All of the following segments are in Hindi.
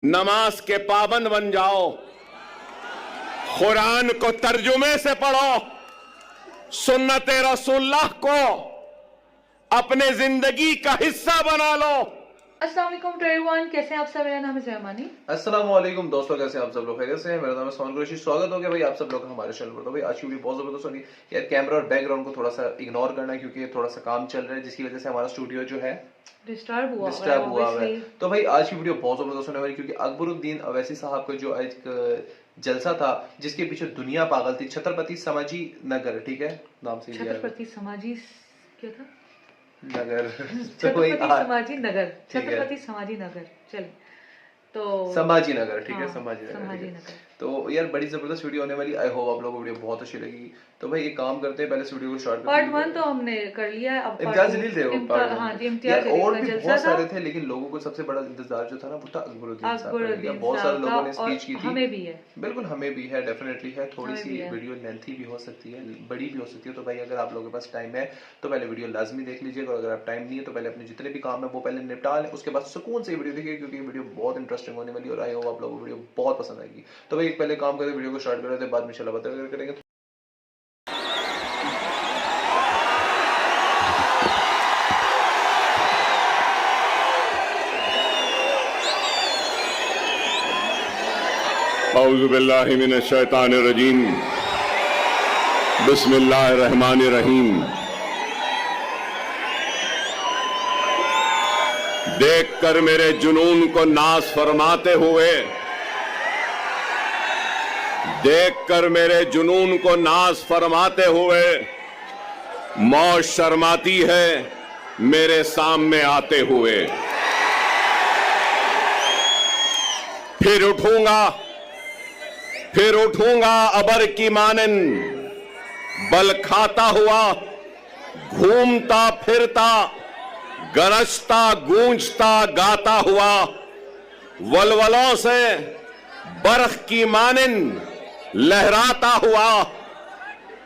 नमाज के पाबंद बन जाओ, कुरान को तर्जुमे से पढ़ो, सुन्नत रसूलुल्लाह को अपने जिंदगी का हिस्सा बना लो। अस्सलाम वालेकुम टू एवरीवन, कैसे हैं आप सब? मेरा नाम है ज़मानी। अस्सलाम वालेकुम दोस्तों, कैसे आप सब लोग? खैरियत से हैं? मेरा नाम है सोहन कुरैशी। स्वागत हो गया भाई आप सब लोग हमारे चैनल पर। तो भाई आज की वीडियो बहुत जबरदस्त होगी यार। कैमरा और बैकग्राउंड को थोड़ा सा इग्नोर करना है क्योंकि थोड़ा सा काम चल रहा है जिसकी वजह से हमारा स्टूडियो जो है डिस्टर्ब हुआ है। तो भाई आज की वीडियो बहुत जबरदस्त होने वाली क्योंकि अकबरुद्दीन अवैसी साहब का जो एक जलसा था जिसके पीछे दुनिया पागल थी, छत्रपति समाजी नगर, ठीक है नाम से छत्रपति समाजी क्या था नगर छत्रपति समाजी नगर, छत्रपति समाजी नगर, चलिए तो संभाजी नगर, ठीक है हाँ, संभाजी नगर। तो यार बड़ी जबरदस्त वीडियो होने वाली। आई होप आप लोगों को वीडियो बहुत अच्छी लगेगी। तो भाई एक काम करते हैं, पहले इस वीडियो को स्टार्ट करते हैं। पार्ट 1 तो हमने कर लिया है, अब इम्तियाज जलील थे वो पार्ट हाँ जी, यार इम्तियाज और जलील भी का बहुत जलसा सारे था। थे लेकिन लोगों को सबसे बड़ा इंतजार जो था ना वो था अकबरुद्दीन साहब का। अकबरुद्दीन बहुत सारे साहब लोगों ने का, स्पीच की और थी। हमें भी है, बिल्कुल हमें भी है, डेफिनेटली है। थोड़ी हमें सी भी है। वीडियो लेंथी भी हो सकती है, बड़ी भी हो सकती है। तो भाई अगर आप लोगों के पास टाइम है तो पहले वीडियो लाजमी देख लीजिएगा, और अगर आप टाइम नहीं है तो पहले अपने जितने भी काम है वो पहले निपटा लें, उसके बाद सुकून से वीडियो देखिए क्योंकि वीडियो बहुत इंटरेस्टिंग होने वाली है। और आई होप आप लोगों को वीडियो बहुत पसंद आएगी। तो भाई पहले काम करते वीडियो को स्टार्ट कर रहे थे, बाद में इंशाल्लाह बातें करेंगे। औज़ु बिल्लाहि मिनश शैतानिर रजीम, बिस्मिल्लाहिर रहमानिर रहीम। देखकर मेरे जुनून को नाज फरमाते हुए, देखकर मेरे जुनून को नाज फरमाते हुए मौत शर्माती है मेरे सामने आते हुए। फिर उठूंगा अबर की मानन, बल खाता हुआ, घूमता फिरता, गरजता गूंजता गाता हुआ, वलवलों से बर्फ की मानन लहराता हुआ,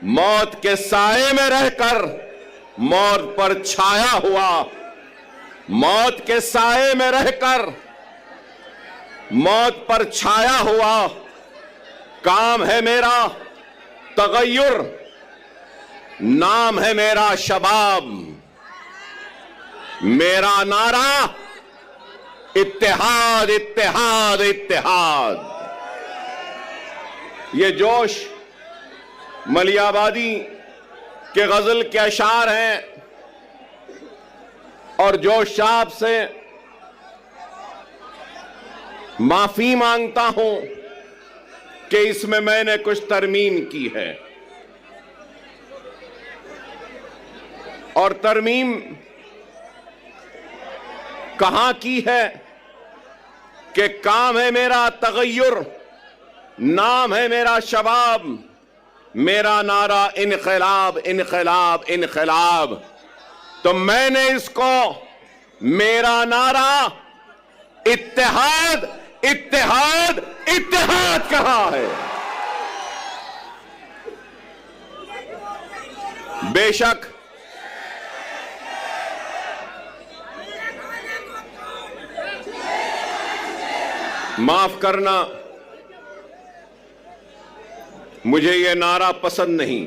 मौत के साए में रहकर मौत पर छाया हुआ, मौत के साए में रहकर मौत पर छाया हुआ। काम है मेरा तगय्युर, नाम है मेरा शबाब, मेरा नारा इत्तेहाद इत्तेहाद इत्तेहाद। ये जोश मलियाबादी के गजल के अशार हैं और जोश साहब से माफी मांगता हूं कि इसमें मैंने कुछ तरमीम की है। और तरमीम कहां की है कि काम है मेरा तगय्युर, नाम है मेरा शबाब, मेरा नारा इनकलाब इनकलाब इनकलाब। तो मैंने इसको मेरा नारा इत्तेहाद इत्तेहाद इत्तेहाद कहा है। बेशक माफ करना, मुझे यह नारा पसंद नहीं।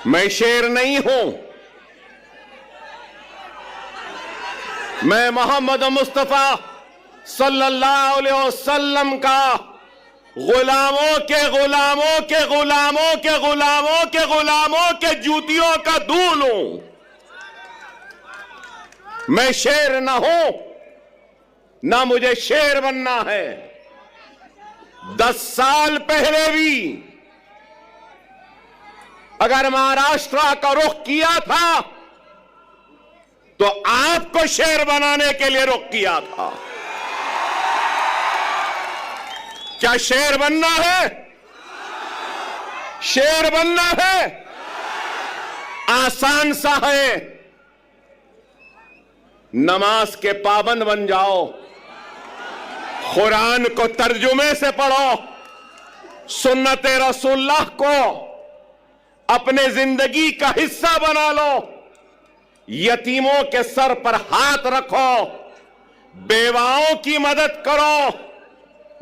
मैं शेर नहीं हूं, मैं मोहम्मद मुस्तफा सल्लल्लाहु अलैहि वसल्लम का गुलामों के गुलामों के गुलामों के गुलामों के गुलामों के जूतियों का दूल हूं। मैं शेर ना हूं, ना मुझे शेर बनना है। 10 साल पहले भी अगर महाराष्ट्र का रुख किया था तो आपको शेर बनाने के लिए रुख किया था। क्या शेर बनना है? शेर बनना है आसान सा है। नमाज के पाबंद बन जाओ, कुरान को तर्जुमे से पढ़ो, सुन्नत रसूलुल्लाह को अपने जिंदगी का हिस्सा बना लो, यतीमों के सर पर हाथ रखो, बेवाओं की मदद करो,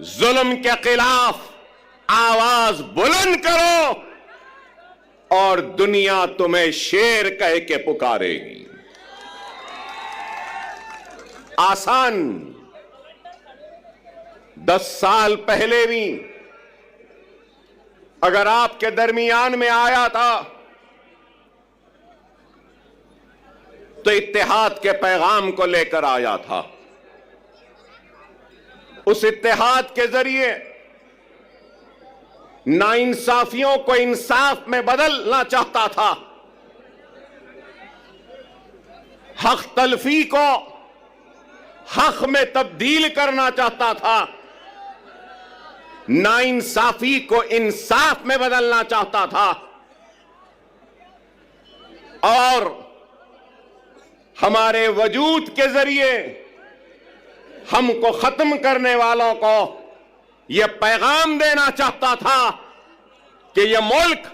जुल्म के खिलाफ आवाज बुलंद करो और दुनिया तुम्हें शेर कह के पुकारेगी। आसान 10 साल पहले भी अगर आपके दरमियान में आया था तो इत्तेहाद के पैगाम को लेकर आया था। उस इत्तेहाद के जरिए नाइंसाफियों को इंसाफ में बदलना चाहता था, हक तलफी को हक में तब्दील करना चाहता था, नाइंसाफी को इंसाफ में बदलना चाहता था और हमारे वजूद के जरिए हमको खत्म करने वालों को यह पैगाम देना चाहता था कि यह मुल्क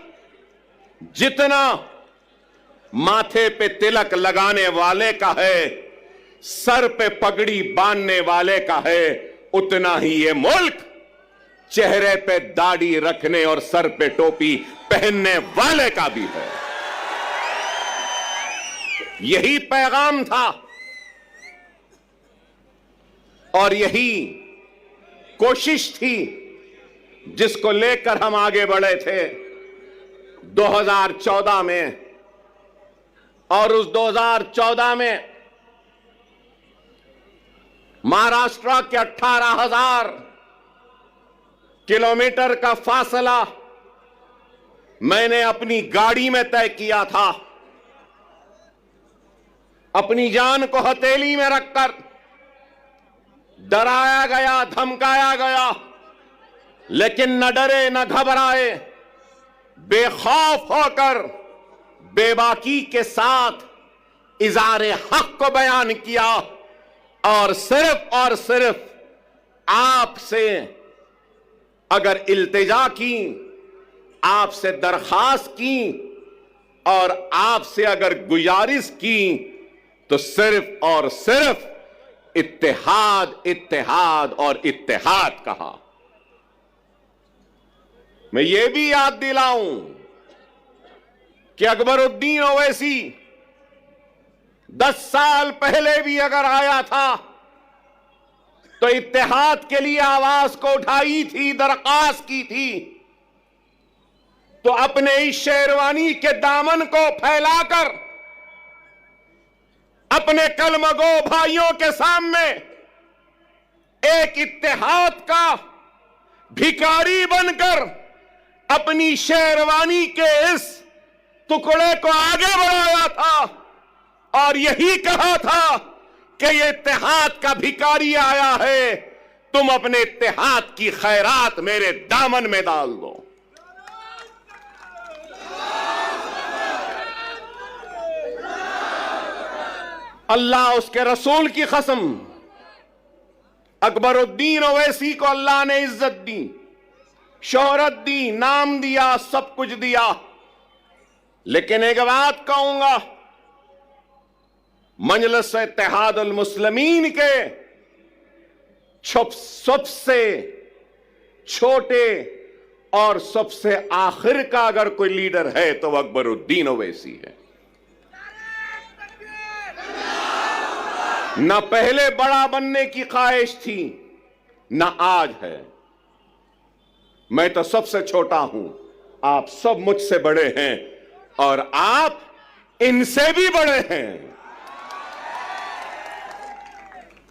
जितना माथे पे तिलक लगाने वाले का है, सर पे पगड़ी बांधने वाले का है, उतना ही यह मुल्क चेहरे पे दाढ़ी रखने और सर पे टोपी पहनने वाले का भी है। यही पैगाम था और यही कोशिश थी जिसको लेकर हम आगे बढ़े थे 2014 में। और उस 2014 में महाराष्ट्र के 18,000 किलोमीटर का फासला मैंने अपनी गाड़ी में तय किया था, अपनी जान को हथेली में रखकर। डराया गया, धमकाया गया, लेकिन न डरे न घबराए, बेखौफ होकर बेबाकी के साथ इज़ारे हक को बयान किया और सिर्फ आपसे अगर इल्तिजा की, आपसे दरखास्त की और आपसे अगर गुजारिश की तो सिर्फ और सिर्फ इत्तेहाद, इत्तेहाद और इत्तेहाद कहा। मैं ये भी याद दिलाऊं कि अकबरुद्दीन ओवैसी 10 साल पहले भी अगर आया था तो इत्तेहाद के लिए आवाज को उठाई थी, दरखास्त की थी, तो अपने इस शेरवानी के दामन को फैलाकर अपने कलमगो भाइयों के सामने एक इत्तेहाद का भिखारी बनकर अपनी शेरवानी के इस टुकड़े को आगे बढ़ाया था और यही कहा था कि ये इत्तेहाद का भिखारी आया है, तुम अपने इत्तेहाद की खैरात मेरे दामन में डाल दो। अल्लाह उसके रसूल की कसम, अकबरुद्दीन ओवैसी को अल्लाह ने इज्जत दी, शोहरत दी, नाम दिया, सब कुछ दिया, लेकिन एक बात कहूंगा, मजलिस इत्तेहादुल मुस्लिमीन के सबसे छोटे और सबसे आखिर का अगर कोई लीडर है तो वह अकबरुद्दीन ओवैसी है। न पहले बड़ा बनने की ख्वाहिश थी, न आज है। मैं तो सबसे छोटा हूं, आप सब मुझसे बड़े हैं और आप इनसे भी बड़े हैं।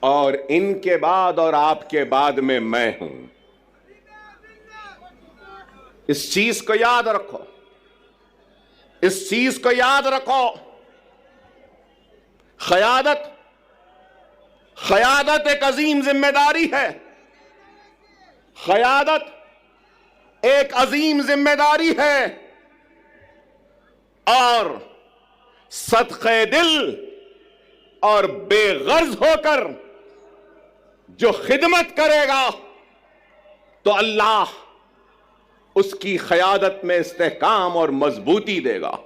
और इनके बाद और आपके बाद में मैं हूं। इस चीज को याद रखो, इस चीज को याद रखो। क़यादत एक अजीम जिम्मेदारी है। क़यादत एक अजीम जिम्मेदारी है और सदक़े दिल और बेगर्ज होकर जो खिदमत करेगा तो अल्लाह उसकी क़यादत में इस्तेहकाम और मजबूती देगा।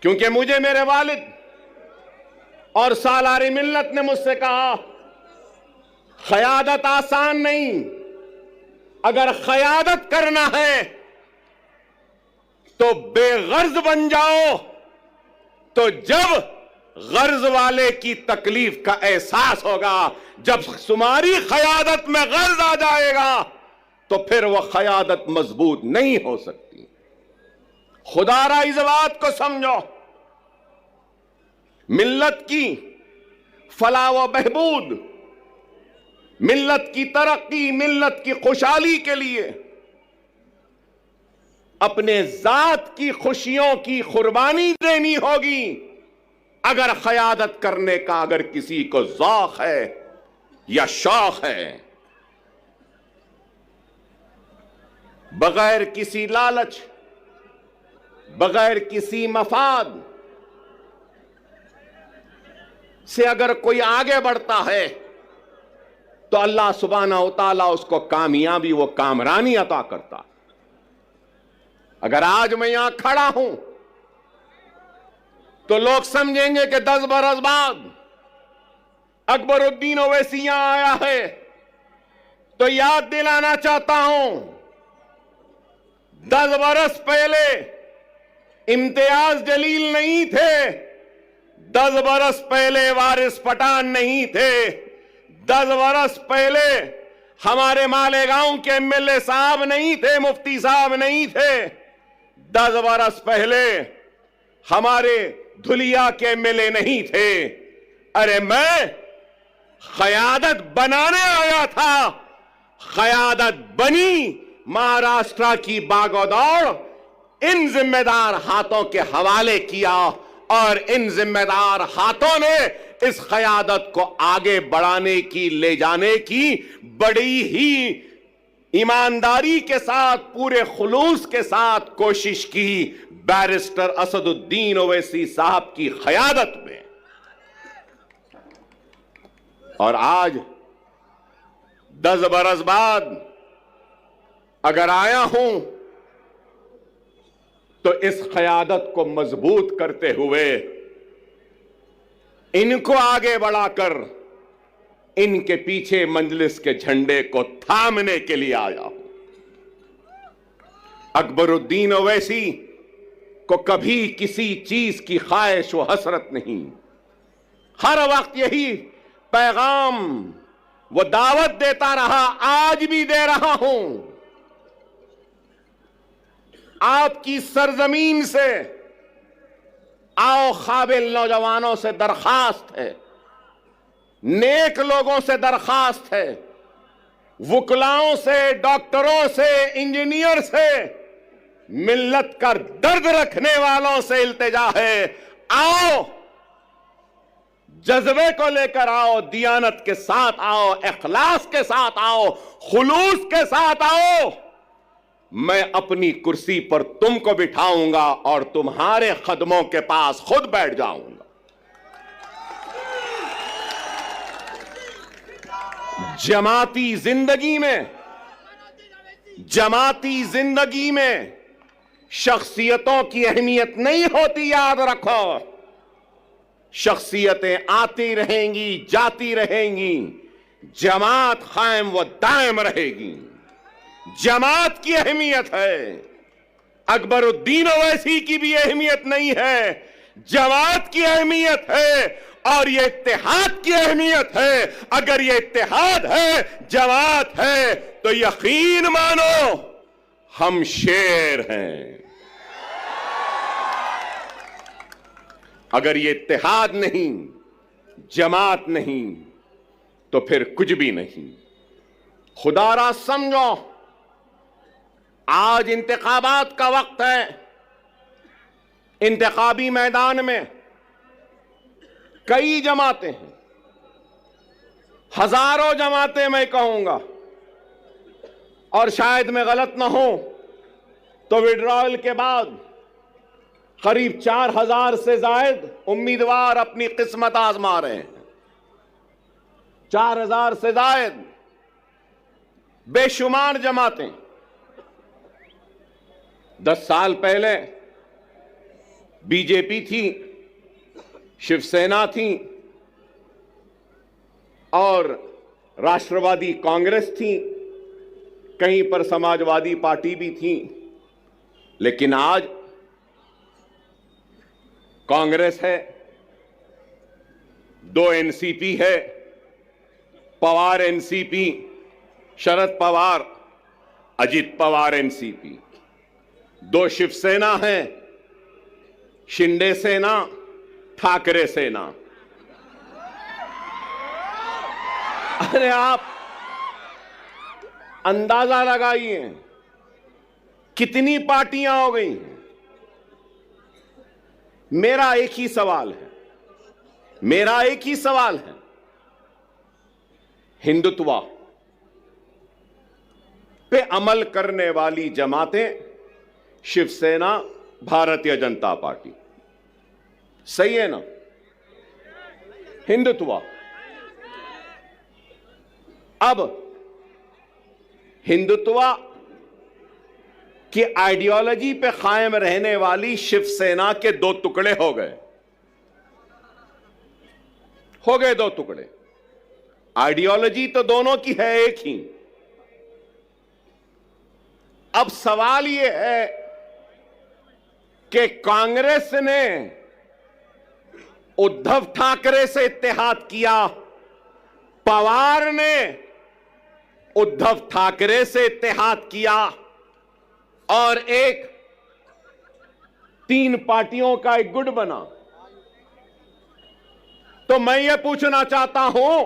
क्योंकि मुझे मेरे वालिद और सालारी मिल्लत ने मुझसे कहा, क़यादत आसान नहीं, अगर क़यादत करना है तो बेगर्ज बन जाओ, तो जब गर्ज वाले की तकलीफ का एहसास होगा, जब तुम्हारी क़यादत में गर्ज आ जाएगा तो फिर वह क़यादत मजबूत नहीं हो सकती। खुदारा इस बात को समझो, मिल्लत की फलाह व बहबूद, मिल्लत की तरक्की, मिल्लत की खुशहाली के लिए अपने जात की खुशियों की कुर्बानी देनी होगी। अगर क़यादत करने का अगर किसी को ज़ौक़ है या शौक़ है, बगैर किसी लालच, बगैर किसी मफाद से अगर कोई आगे बढ़ता है तो अल्लाह सुब्हानहू व तआला उसको कामयाबी व कामरानी अता करता। अगर आज मैं यहां खड़ा हूं तो लोग समझेंगे कि 10 बरस बाद अकबरुद्दीन ओवैसी यहां आया है, तो याद दिलाना चाहता हूं 10 बरस पहले इम्तियाज जलील नहीं थे, 10 बरस पहले वारिस पठान नहीं थे, 10 बरस पहले हमारे मालेगांव के एमएलए साहब नहीं थे, मुफ्ती साहब नहीं थे, 10 बरस पहले हमारे धुलिया के एमएलए नहीं थे। अरे मैं क़यादत बनाने आया था, क़यादत बनी, महाराष्ट्र की बागोदौड़ इन जिम्मेदार हाथों के हवाले किया और इन जिम्मेदार हाथों ने इस क़यादत को आगे बढ़ाने की, ले जाने की बड़ी ही ईमानदारी के साथ, पूरे खुलूस के साथ कोशिश की। बैरिस्टर असदुद्दीन ओवैसी साहब की क़यादत में। और आज 10 बरस बाद अगर आया हूं तो इस क़यादत को मजबूत करते हुए, इनको आगे बढ़ाकर इनके पीछे मजलिस के झंडे को थामने के लिए आया हूं। अकबरुद्दीन ओवैसी को कभी किसी चीज की ख्वाहिश व हसरत नहीं, हर वक्त यही पैगाम वो दावत देता रहा, आज भी दे रहा हूं। आपकी सरजमीन से आओ, काबिल नौजवानों से दरखास्त है, नेक लोगों से दरखास्त है, वुकलाओं से, डॉक्टरों से, इंजीनियर से, मिल्लत का दर्द रखने वालों से इल्तिजा है, आओ, जज्बे को लेकर आओ, दियानत के साथ आओ, इखलास के साथ आओ, खुलूस के साथ आओ। मैं अपनी कुर्सी पर तुमको बिठाऊंगा और तुम्हारे कदमों के पास खुद बैठ जाऊंगा। जमाती जिंदगी में शख्सियतों की अहमियत नहीं होती, याद रखो। शख्सियतें आती रहेंगी, जाती रहेंगी, जमात कायम व दायम रहेगी। जमात की अहमियत है, अकबरुद्दीन ओवैसी की भी अहमियत नहीं है, जमात की अहमियत है और ये इत्तेहाद की अहमियत है। अगर ये इत्तेहाद है, जमात है, तो यकीन मानो हम शेर हैं। अगर ये इत्तेहाद नहीं, जमात नहीं, तो फिर कुछ भी नहीं। खुदारा समझो, आज इंतखाबात का वक्त है। इंतखाबी मैदान में कई जमातें हैं, हजारों जमातें मैं कहूंगा, और शायद मैं गलत ना हूं तो विड्रॉल के बाद करीब 4000 से जायद उम्मीदवार अपनी किस्मत आजमा रहे हैं। 4000 से जायद बेशुमार जमातें। 10 साल पहले बीजेपी थी, शिवसेना थी, और राष्ट्रवादी कांग्रेस थी, कहीं पर समाजवादी पार्टी भी थी, लेकिन आज कांग्रेस है, 2 एनसीपी है, पवार एनसीपी, शरद पवार, अजित पवार एनसीपी, 2 शिवसेना है, शिंदे सेना, ठाकरे सेना। अरे आप अंदाजा लगाइए कितनी पार्टियां हो गई हैं। मेरा एक ही सवाल है, हिंदुत्व पे अमल करने वाली जमातें शिवसेना, भारतीय जनता पार्टी, सही है ना? हिंदुत्व। अब हिंदुत्व की आइडियोलॉजी पे कायम रहने वाली शिवसेना के 2 टुकड़े हो गए 2 टुकड़े। आइडियोलॉजी तो दोनों की है एक ही। अब सवाल यह है कि कांग्रेस ने उद्धव ठाकरे से इत्तेहाद किया, पवार ने उद्धव ठाकरे से इत्तेहाद किया, और एक 3 पार्टियों का एक गुट बना। तो मैं ये पूछना चाहता हूं,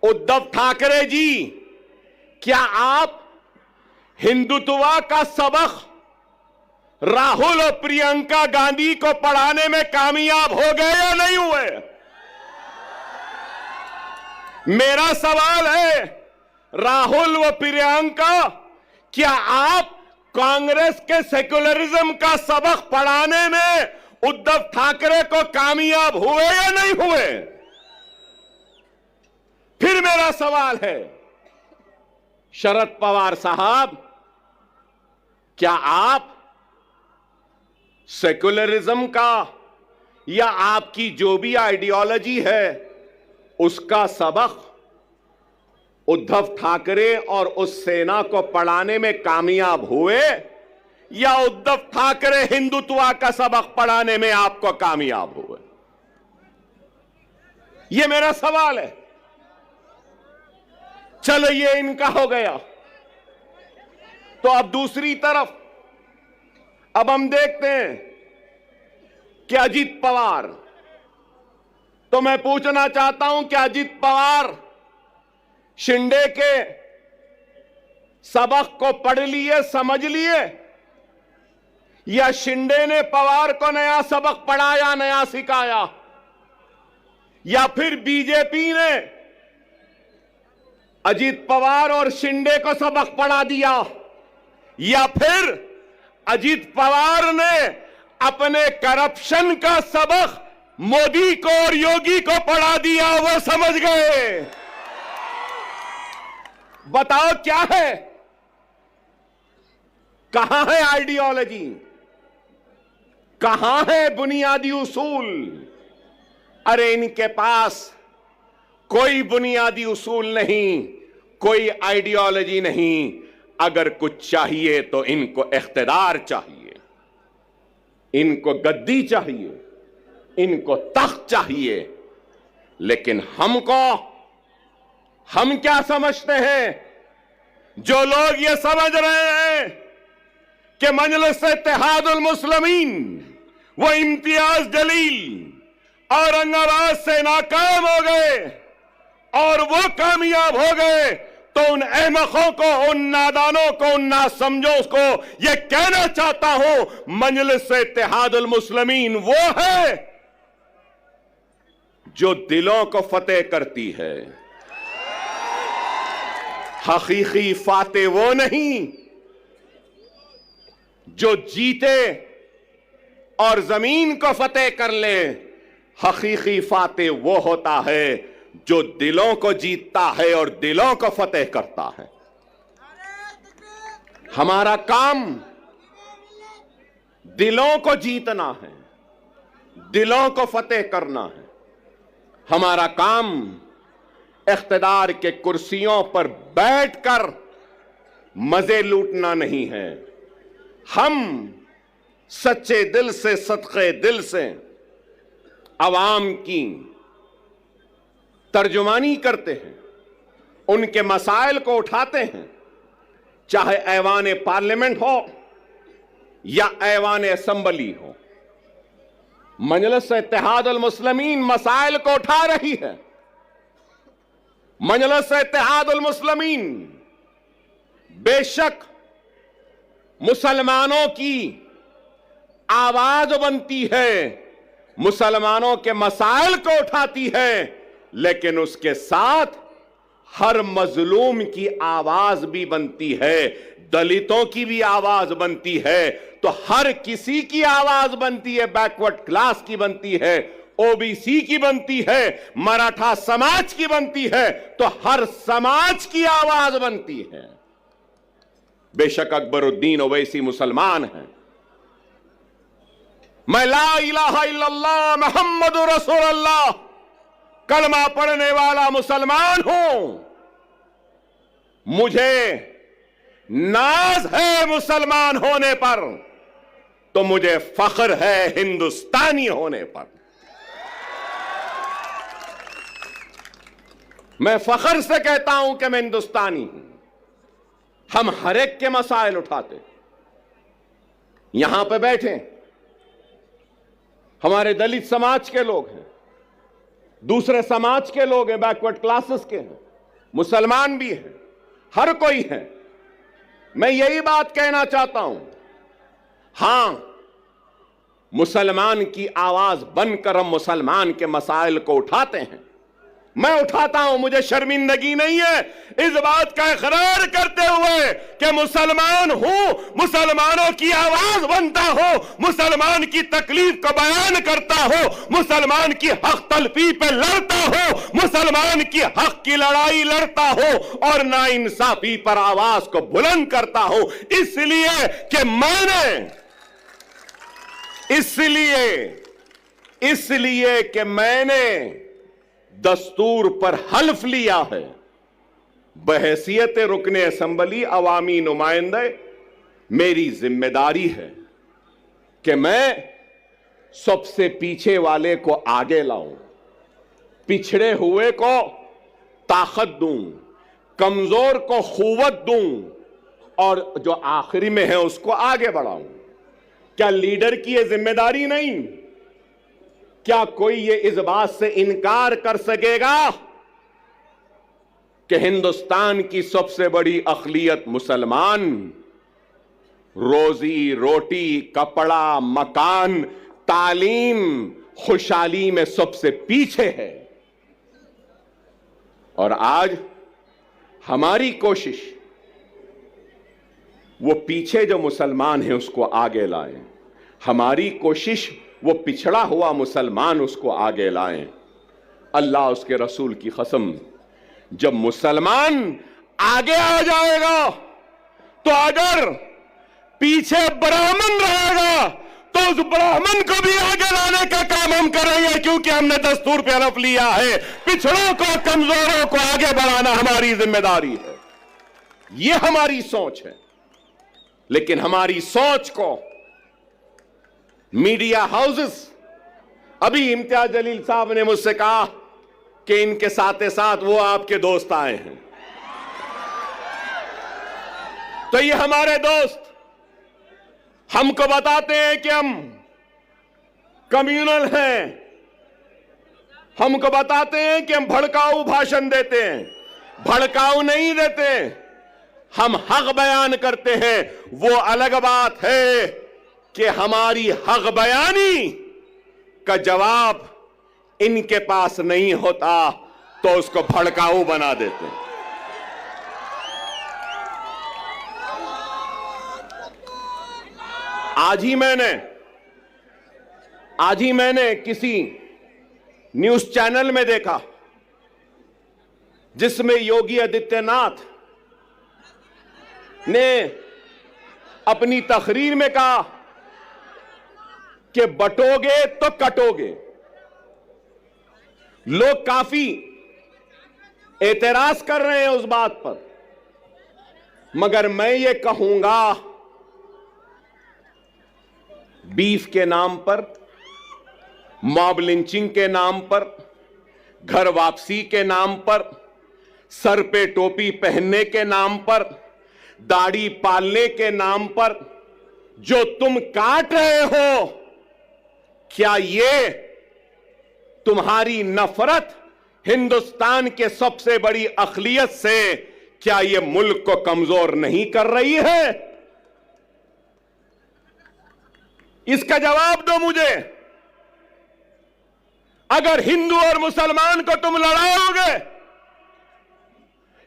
उद्धव ठाकरे जी, क्या आप हिंदुत्व का सबक राहुल और प्रियंका गांधी को पढ़ाने में कामयाब हो गए या नहीं हुए? मेरा सवाल है, राहुल व प्रियंका, क्या आप कांग्रेस के सेक्युलरिज्म का सबक पढ़ाने में उद्धव ठाकरे को कामयाब हुए या नहीं हुए? फिर मेरा सवाल है, शरद पवार साहब, क्या आप सेक्युलरिज्म का या आपकी जो भी आइडियोलॉजी है उसका सबक उद्धव ठाकरे और उस सेना को पढ़ाने में कामयाब हुए, या उद्धव ठाकरे हिंदुत्व का सबक पढ़ाने में आपको कामयाब हुए? यह मेरा सवाल है। चलो ये इनका हो गया, तो अब दूसरी तरफ अब हम देखते हैं कि अजित पवार, तो मैं पूछना चाहता हूं कि अजित पवार शिंदे के सबक को पढ़ लिए, समझ लिए, या शिंदे ने पवार को नया सबक पढ़ाया, नया सिखाया, या फिर बीजेपी ने अजित पवार और शिंदे को सबक पढ़ा दिया, या फिर अजित पवार ने अपने करप्शन का सबक मोदी को और योगी को पढ़ा दिया, वो समझ गए। बताओ क्या है, कहां है आइडियोलॉजी, कहां है बुनियादी उसूल? अरे इनके पास कोई बुनियादी उसूल नहीं, कोई आइडियोलॉजी नहीं। अगर कुछ चाहिए तो इनको इख्तिदार चाहिए, इनको गद्दी चाहिए, इनको तख्त चाहिए। लेकिन हम क्या समझते हैं? जो लोग ये समझ रहे हैं कि मजलिस इत्तेहादुल मुस्लिमीन वो इम्तियाज जलील औरंगाबाद से नाकाम हो गए और वो कामयाब हो गए, तो उन अहमकों को, उन नादानों को, उन नासमझों को ये कहना चाहता हूं, मजलिस इत्तेहादुल मुस्लिमीन वो है जो दिलों को फतेह करती है। हकीकी फातेह वो नहीं जो जीते और जमीन को फतेह कर ले। हकीकी फातेह वो होता है जो दिलों को जीतता है और दिलों को फतेह करता है। हमारा काम दिलों को जीतना है, दिलों को फतेह करना है। हमारा काम इख्तिदार के कुर्सियों पर बैठकर मजे लूटना नहीं है। हम सच्चे दिल से, सदक़े दिल से अवाम की तर्जुमानी करते हैं, उनके मसाइल को उठाते हैं, चाहे ऐवान पार्लियामेंट हो या ऐवान असम्बली हो। मजलिस इत्तेहाद अल मुस्लिमीन मसाइल को उठा रही है। मजलिस इत्तेहाद अल मुस्लिमीन बेशक मुसलमानों की आवाज बनती है, मुसलमानों के मसाइल को उठाती है, लेकिन उसके साथ हर मजलूम की आवाज भी बनती है, दलितों की भी आवाज बनती है, तो हर किसी की आवाज बनती है। बैकवर्ड क्लास की बनती है, ओबीसी की बनती है, मराठा समाज की बनती है, तो हर समाज की आवाज बनती है। बेशक अकबरुद्दीन ओवैसी मुसलमान हैं, मैं ला इलाहा इल्लल्लाह मुहम्मदुर रसूलुल्लाह कलमा पढ़ने वाला मुसलमान हूं। मुझे नाज है मुसलमान होने पर, तो मुझे फख्र है हिंदुस्तानी होने पर। मैं फख्र से कहता हूं कि मैं हिंदुस्तानी हूं। हम हर एक के मसाइल उठाते, यहां पे बैठे हमारे दलित समाज के लोग हैं, दूसरे समाज के लोग हैं, बैकवर्ड क्लासेस के हैं, मुसलमान भी हैं, हर कोई है। मैं यही बात कहना चाहता हूं, हां मुसलमान की आवाज बनकर हम मुसलमान के मसाइल को उठाते हैं। मैं उठाता हूं, मुझे शर्मिंदगी नहीं है इस बात का इकरार करते हुए कि मुसलमान हूं, मुसलमानों की आवाज बनता हो, मुसलमान की तकलीफ को बयान करता हो, मुसलमान की हक तलफी पे लड़ता हो, मुसलमान की हक की लड़ाई लड़ता हो और नाइंसाफी पर आवाज को बुलंद करता हो। इसलिए कि मैंने दस्तूर पर हल्फ लिया है, बहैसियत रुकने असम्बली अवामी नुमाइंदे मेरी जिम्मेदारी है कि मैं सबसे पीछे वाले को आगे लाऊं, पिछड़े हुए को ताकत दूं, कमजोर को खुवत दूं और जो आखिरी में है उसको आगे बढ़ाऊं। क्या लीडर की यह जिम्मेदारी नहीं? क्या कोई ये इस बात से इनकार कर सकेगा कि हिंदुस्तान की सबसे बड़ी अक़लियत मुसलमान रोजी रोटी, कपड़ा, मकान, तालीम, खुशहाली में सबसे पीछे है? और आज हमारी कोशिश वो पीछे जो मुसलमान है उसको आगे लाएं, हमारी कोशिश वो पिछड़ा हुआ मुसलमान उसको आगे लाएं। अल्लाह उसके रसूल की कसम, जब मुसलमान आगे आ जाएगा तो अगर पीछे ब्राह्मण रहेगा तो उस ब्राह्मण को भी आगे लाने का काम हम करेंगे, क्योंकि हमने दस्तूर पे हलफ लिया है पिछड़ों को, कमजोरों को आगे बढ़ाना हमारी जिम्मेदारी है। ये हमारी सोच है। लेकिन हमारी सोच को मीडिया हाउसेस, अभी इम्तियाज जलील साहब ने मुझसे कहा कि इनके साथ साथ वो आपके दोस्त आए हैं, तो ये हमारे दोस्त हमको बताते हैं कि हम कम्युनल हैं, हमको बताते हैं कि हम भड़काऊ भाषण देते हैं। भड़काऊ नहीं देते, हम हक बयान करते हैं। वो अलग बात है कि हमारी हक बयानी का जवाब इनके पास नहीं होता तो उसको भड़काऊ बना देते हैं। आज ही मैंने किसी न्यूज चैनल में देखा जिसमें योगी आदित्यनाथ ने अपनी तकरीर में कहा कि बटोगे तो कटोगे। लोग काफी एतराज कर रहे हैं उस बात पर, मगर मैं ये कहूंगा, बीफ के नाम पर, मॉब लिंचिंग के नाम पर, घर वापसी के नाम पर, सर पे टोपी पहनने के नाम पर, दाढ़ी पालने के नाम पर जो तुम काट रहे हो, क्या ये तुम्हारी नफरत हिंदुस्तान के सबसे बड़ी अक़लियत से, क्या ये मुल्क को कमजोर नहीं कर रही है? इसका जवाब दो मुझे। अगर हिंदू और मुसलमान को तुम लड़ाओगे,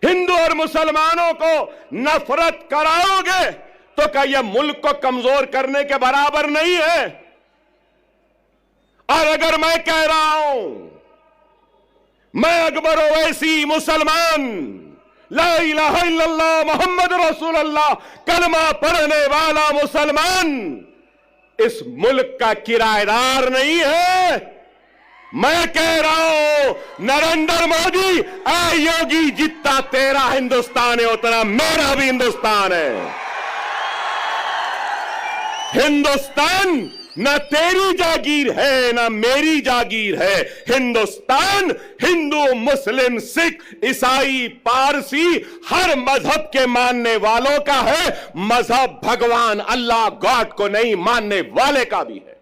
हिंदू और मुसलमानों को नफरत कराओगे, तो क्या यह मुल्क को कमजोर करने के बराबर नहीं है? और अगर मैं कह रहा हूं, मैं अकबर ओवैसी मुसलमान, ला इलाहा इल्लल्लाह मोहम्मद रसूलुल्लाह कलमा पढ़ने वाला मुसलमान, इस मुल्क का किराएदार नहीं है। मैं कह रहा हूं, नरेंद्र मोदी, ऐ योगी, जितना तेरा हिंदुस्तान है उतना मेरा भी हिंदुस्तान है। हिंदुस्तान न तेरी जागीर है न मेरी जागीर है। हिंदुस्तान हिंदू, मुस्लिम, सिख, ईसाई, पारसी, हर मजहब के मानने वालों का है। मजहब भगवान अल्लाह गॉड को नहीं मानने वाले का भी है,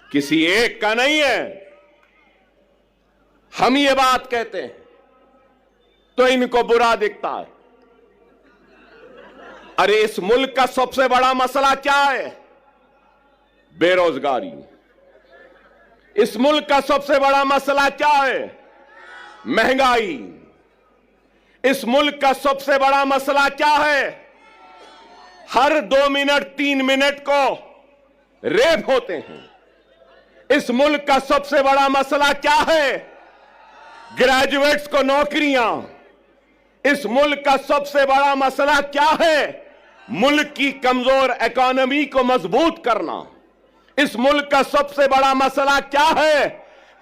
किसी एक का नहीं है। हम ये बात कहते हैं तो इनको बुरा दिखता है। अरे इस मुल्क का सबसे बड़ा मसला क्या है? बेरोजगारी। इस मुल्क का सबसे बड़ा मसला क्या है? महंगाई। इस मुल्क का सबसे बड़ा मसला क्या है? हर 2 मिनट 3 मिनट को रेप होते हैं। इस मुल्क का सबसे बड़ा मसला क्या है? ग्रेजुएट्स को नौकरियां। इस मुल्क का सबसे बड़ा मसला क्या है? मुल्क की कमजोर इकोनॉमी को मजबूत करना। इस मुल्क का सबसे बड़ा मसला क्या है?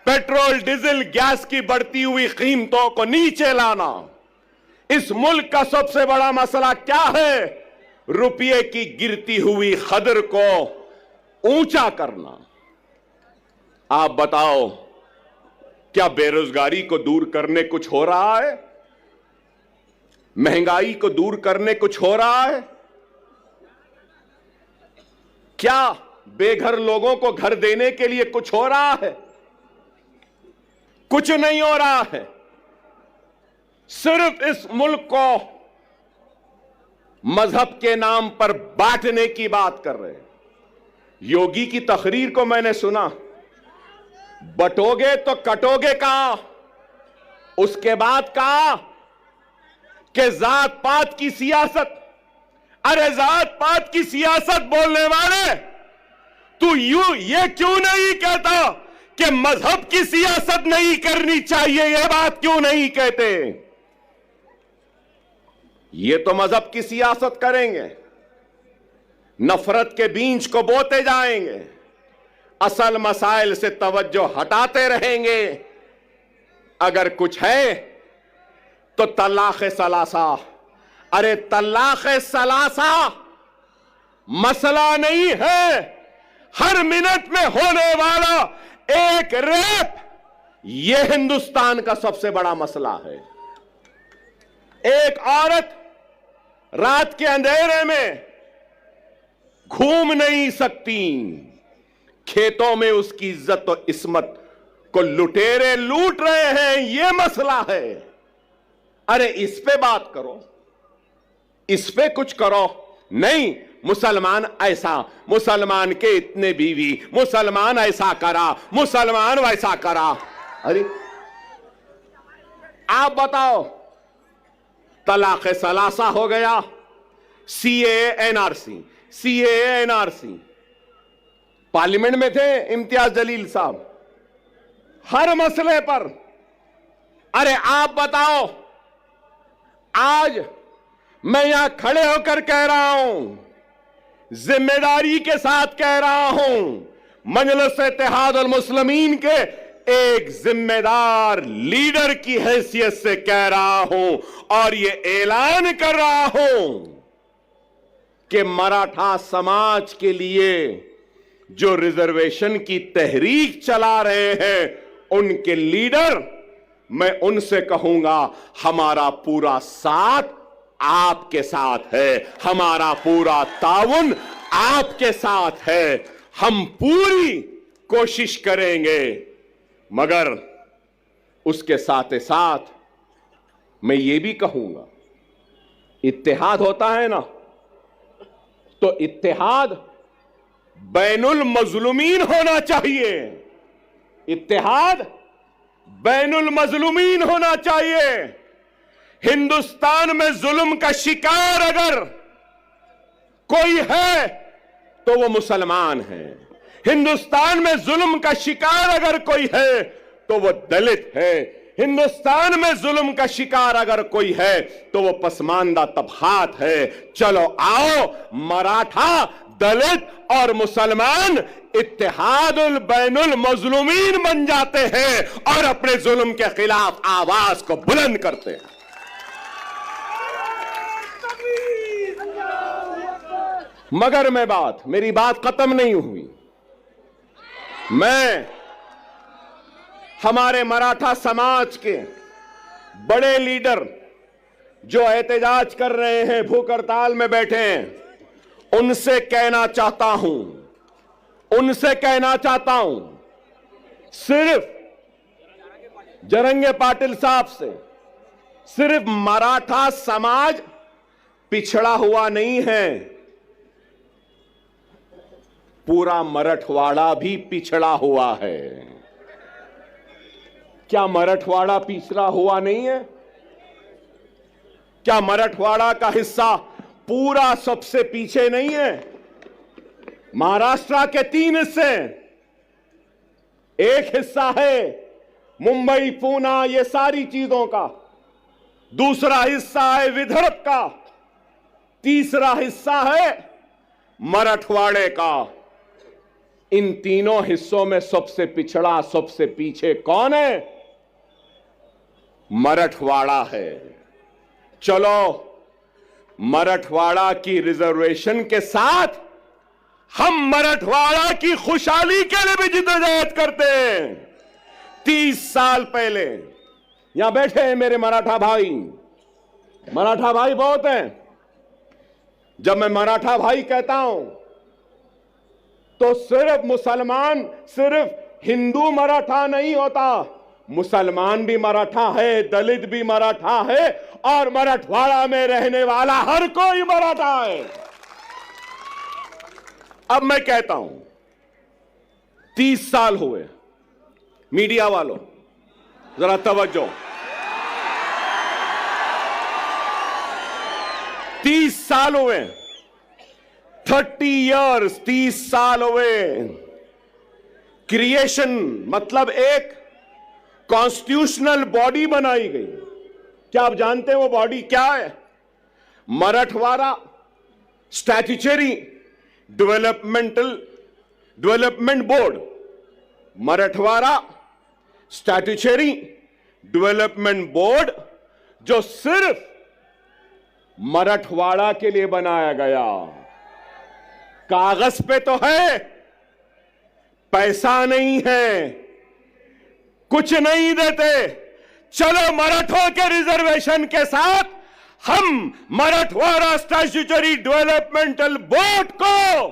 पेट्रोल, डीजल, गैस की बढ़ती हुई कीमतों को नीचे लाना। इस मुल्क का सबसे बड़ा मसला क्या है? रुपये की गिरती हुई कदर को ऊंचा करना। आप बताओ, क्या बेरोजगारी को दूर करने कुछ हो रहा है? महंगाई को दूर करने कुछ हो रहा है? क्या बेघर लोगों को घर देने के लिए कुछ हो रहा है? कुछ नहीं हो रहा है। सिर्फ इस मुल्क को मजहब के नाम पर बांटने की बात कर रहे हैं। योगी की तकरीर को मैंने सुना, बटोगे तो कटोगे कहां? उसके बाद कहा कि जात पात की सियासत। अरे जात पात की सियासत बोलने वाले, तू ये क्यों नहीं कहता कि मजहब की सियासत नहीं करनी चाहिए? यह बात क्यों नहीं कहते? ये तो मजहब की सियासत करेंगे, नफरत के बीज को बोते जाएंगे, असल मसाइल से तवज्जो हटाते रहेंगे। अगर कुछ है तो तलाक सलासा। अरे तलाक सलासा मसला नहीं है। हर मिनट में होने वाला एक रेप, यह हिंदुस्तान का सबसे बड़ा मसला है। एक औरत रात के अंधेरे में घूम नहीं सकती, खेतों में उसकी इज्जत और इस्मत को लुटेरे लूट रहे हैं, यह मसला है। अरे इस पे बात करो, इस पे कुछ करो। नहीं, मुसलमान ऐसा, मुसलमान के इतने बीवी, मुसलमान ऐसा करा, मुसलमान वैसा करा। अरे आप बताओ, तलाक सलासा हो गया, CAA NRC, CAA NRC. Parliament में थे इम्तियाज जलील साहब, हर मसले पर। अरे आप बताओ, आज मैं यहां खड़े होकर कह रहा हूं, जिम्मेदारी के साथ कह रहा हूं, मजलिस इत्तेहाद अल मुस्लिमीन के एक जिम्मेदार लीडर की हैसियत से कह रहा हूं और ये ऐलान कर रहा हूं कि मराठा समाज के लिए जो रिजर्वेशन की तहरीक चला रहे हैं उनके लीडर, मैं उनसे कहूंगा हमारा पूरा साथ आपके साथ है, हमारा पूरा ताउन आपके साथ है, हम पूरी कोशिश करेंगे। मगर उसके साथ साथ मैं ये भी कहूंगा, इत्तेहाद होता है ना, तो इत्तेहाद बैनुल मजलूमीन होना चाहिए। इत्तेहाद बैनुल मजलूमीन होना चाहिए। हिंदुस्तान में जुल्म का शिकार अगर कोई है तो वो मुसलमान है। हिंदुस्तान में जुल्म का शिकार अगर कोई है तो वो दलित है। हिंदुस्तान में जुल्म का शिकार अगर कोई है तो वो पसमानदा तबकात है। चलो आओ, मराठा, दलित और मुसलमान इत्तेहादुल बैनुल मजलूमीन बन जाते हैं और अपने जुल्म के खिलाफ आवाज को बुलंद करते हैं। मगर मेरी बात खत्म नहीं हुई। मैं हमारे मराठा समाज के बड़े लीडर जो एहतजाज कर रहे हैं, भूख हड़ताल में बैठे हैं, उनसे कहना चाहता हूं, सिर्फ जरंगे पाटिल साहब से सिर्फ मराठा समाज पिछड़ा हुआ नहीं है, पूरा मराठवाड़ा भी पिछड़ा हुआ है। क्या मराठवाड़ा पिछड़ा हुआ नहीं है? क्या मराठवाड़ा का हिस्सा पूरा सबसे पीछे नहीं है? महाराष्ट्र के 3 हिस्से, एक हिस्सा है मुंबई, पूना, ये सारी चीजों का, दूसरा हिस्सा है विदर्भ का, तीसरा हिस्सा है मराठवाड़े का। इन तीनों हिस्सों में सबसे पिछड़ा, सबसे पीछे कौन है? मराठवाड़ा है। चलो, मराठवाड़ा की रिजर्वेशन के साथ हम मराठवाड़ा की खुशहाली के लिए भी जिद्दोजहद करते हैं। 30 साल पहले यहां बैठे हैं मेरे मराठा भाई बहुत हैं। जब मैं मराठा भाई कहता हूं तो सिर्फ मुसलमान, सिर्फ हिंदू मराठा नहीं होता, मुसलमान भी मराठा है, दलित भी मराठा है और मराठवाड़ा में रहने वाला हर कोई मराठा है। अब मैं कहता हूं, 30 साल हुए, मीडिया वालों जरा तवज्जो, 30 साल हुए, 30 इयर्स, 30 साल हुए। क्रिएशन मतलब एक कॉन्स्टिट्यूशनल बॉडी बनाई गई। क्या आप जानते हैं वो बॉडी क्या है? Marathwada statutory development board. Marathwada statutory development board जो सिर्फ मराठवाड़ा के लिए बनाया गया। कागज पे तो है, पैसा नहीं है, कुछ नहीं देते। चलो, मराठों के रिजर्वेशन के साथ हम मराठवाड़ा स्टैट्यूटरी डेवलपमेंटल बोर्ड को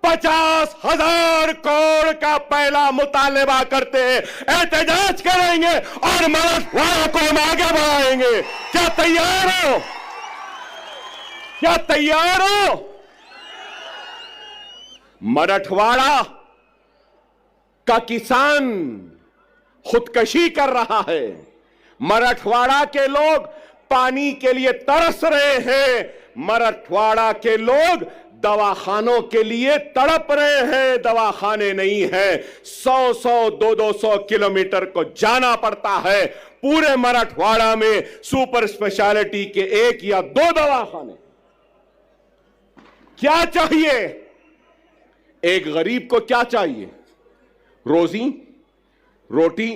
50,000 करोड़ का पहला मुतालबा करते हैं, एहतजाज करेंगे और मराठवाड़ा को हम आगे बढ़ाएंगे। क्या तैयार हो? क्या तैयार हो? मराठवाड़ा का किसान खुदकशी कर रहा है। मराठवाड़ा के लोग पानी के लिए तरस रहे हैं। मराठवाड़ा के लोग दवाखानों के लिए तड़प रहे हैं, दवाखाने नहीं है। 100-100, 200-200 किलोमीटर को जाना पड़ता है। पूरे मराठवाड़ा में सुपर स्पेशलिटी के 1 या 2 दवाखाने। क्या चाहिए? एक गरीब को क्या चाहिए? रोजी। रोटी,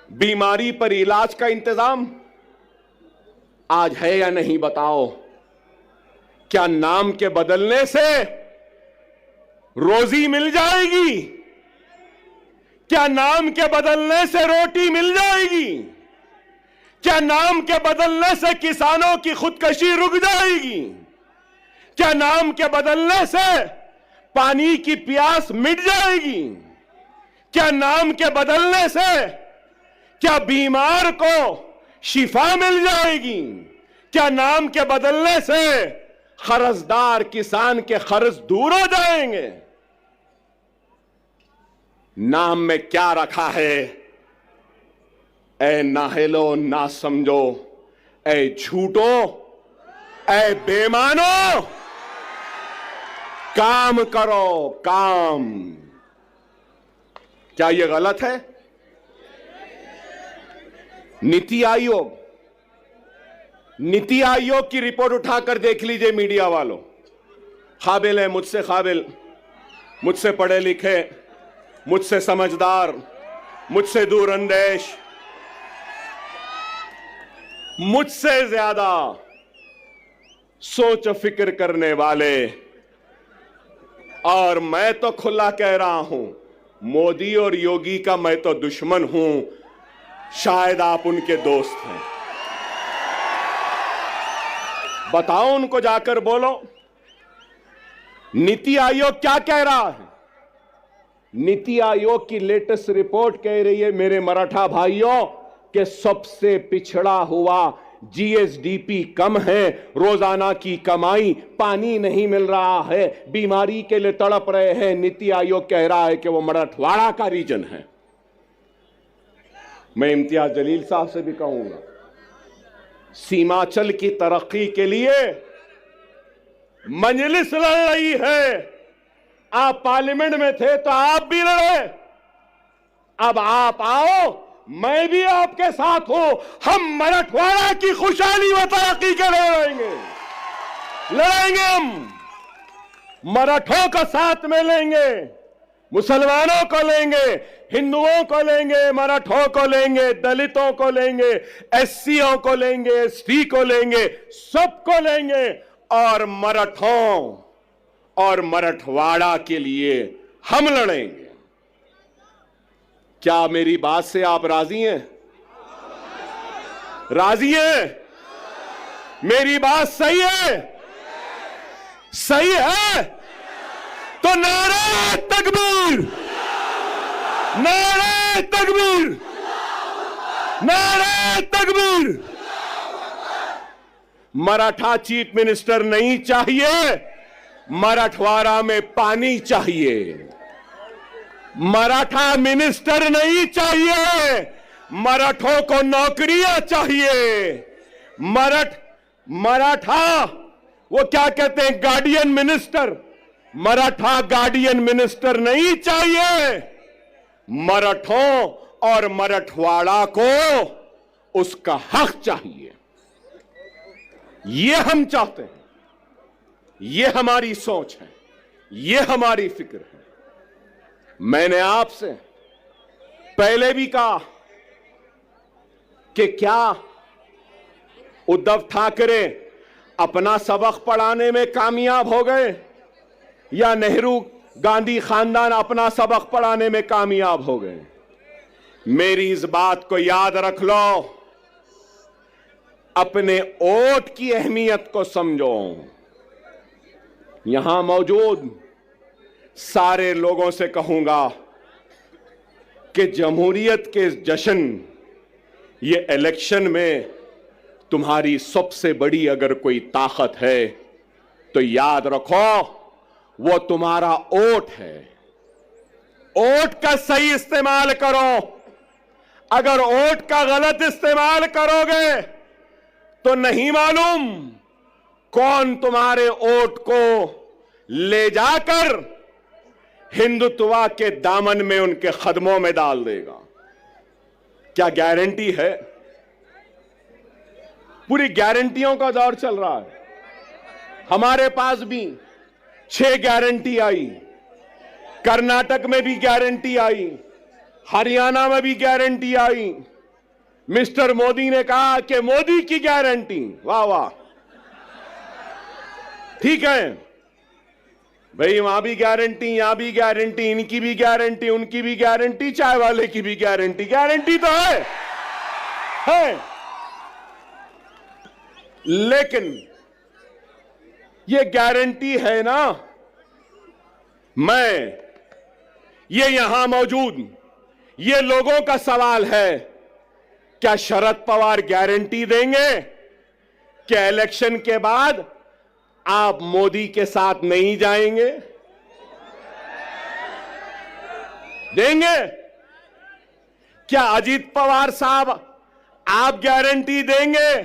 बीमारी पर इलाज का इंतजाम आज है या नहीं बताओ? क्या नाम के बदलने से रोजी मिल जाएगी? क्या नाम के बदलने से रोटी मिल जाएगी? क्या नाम के बदलने से किसानों की खुदकशी रुक जाएगी? क्या नाम के बदलने से पानी की प्यास मिट जाएगी? क्या नाम के बदलने से क्या बीमार को शिफा मिल जाएगी? क्या नाम के बदलने से कर्जदार किसान के कर्ज दूर हो जाएंगे? नाम में क्या रखा है? ऐ नाहेलो ना समझो, ऐ झूठो, ऐ बेमानो, काम करो काम। क्या यह गलत है? नीति आयोग की रिपोर्ट उठाकर देख लीजिए मीडिया वालों। काबिल है, मुझसे काबिल, मुझसे पढ़े लिखे, मुझसे समझदार, मुझसे दूरअंदेश, मुझसे ज्यादा सोच फिक्र करने वाले, और मैं तो खुला कह रहा हूं, मोदी और योगी का मैं तो दुश्मन हूं, शायद आप उनके दोस्त हैं। बताओ उनको, जाकर बोलो नीति आयोग क्या कह रहा है। नीति आयोग की लेटेस्ट रिपोर्ट कह रही है मेरे मराठा भाइयों कि सबसे पिछड़ा हुआ जीएसडीपी कम है, रोजाना की कमाई, पानी नहीं मिल रहा है, बीमारी के लिए तड़प रहे हैं। नीति आयोग कह रहा है कि वो मराठवाड़ा का रीजन है। मैं इम्तियाज जलील साहब से भी कहूंगा, सीमांचल की तरक्की के लिए मजलिस लड़ रही है। आप पार्लियामेंट में थे तो आप भी लड़े, अब आप आओ, मैं भी आपके साथ हूं। हम मराठवाड़ा की खुशहाली व तरक्की के लिए लड़ेंगे। हम मराठों का साथ में लेंगे, मुसलमानों को लेंगे, हिंदुओं को लेंगे, मराठों को लेंगे, दलितों को लेंगे, एससीओ को लेंगे, एसटी को लेंगे, सबको लेंगे, और मराठों और मराठवाड़ा के लिए हम लड़ेंगे। क्या मेरी बात से आप राजी हैं? राजी हैं? मेरी बात सही है? सही है तो नारे तकबीर, नारे तकबीर, नारे तकबीर। मराठा चीफ मिनिस्टर नहीं चाहिए, मराठवाड़ा में पानी चाहिए। मराठा मिनिस्टर नहीं चाहिए, मराठों को नौकरियां चाहिए। मराठा वो क्या कहते हैं, guardian minister, Maratha guardian minister नहीं चाहिए। मराठों और मराठवाड़ा को उसका हक चाहिए। ये हम चाहते हैं, ये हमारी सोच है, ये हमारी फिक्र है। मैंने आपसे पहले भी कहा कि क्या उद्धव ठाकरे अपना सबक पढ़ाने में कामयाब हो गए या नेहरू गांधी खानदान अपना सबक पढ़ाने में कामयाब हो गए? मेरी इस बात को याद रख लो, अपने वोट की अहमियत को समझो। यहां मौजूद सारे लोगों से कहूंगा कि जमहूरियत के जश्न, ये इलेक्शन में तुम्हारी सबसे बड़ी अगर कोई ताकत है तो याद रखो वो तुम्हारा वोट है। वोट का सही इस्तेमाल करो। अगर वोट का गलत इस्तेमाल करोगे तो नहीं मालूम कौन तुम्हारे वोट को ले जाकर हिंदुत्व के दामन में उनके कदमों में डाल देगा। क्या गारंटी है? पूरी गारंटियों का दौर चल रहा है। हमारे पास भी 6 गारंटी आई, कर्नाटक में भी गारंटी आई, हरियाणा में भी गारंटी आई। मिस्टर मोदी ने कहा कि मोदी की गारंटी, वाह वाह, ठीक है भाई, वहां भी गारंटी, यहां भी गारंटी, इनकी भी गारंटी, उनकी भी गारंटी, चाय वाले की भी गारंटी। गारंटी तो है। लेकिन ये गारंटी है ना, ये यहां मौजूद ये लोगों का सवाल है, क्या शरद पवार गारंटी देंगे कि इलेक्शन के बाद आप मोदी के साथ नहीं जाएंगे? देंगे? क्या अजीत पवार साहब आप गारंटी देंगे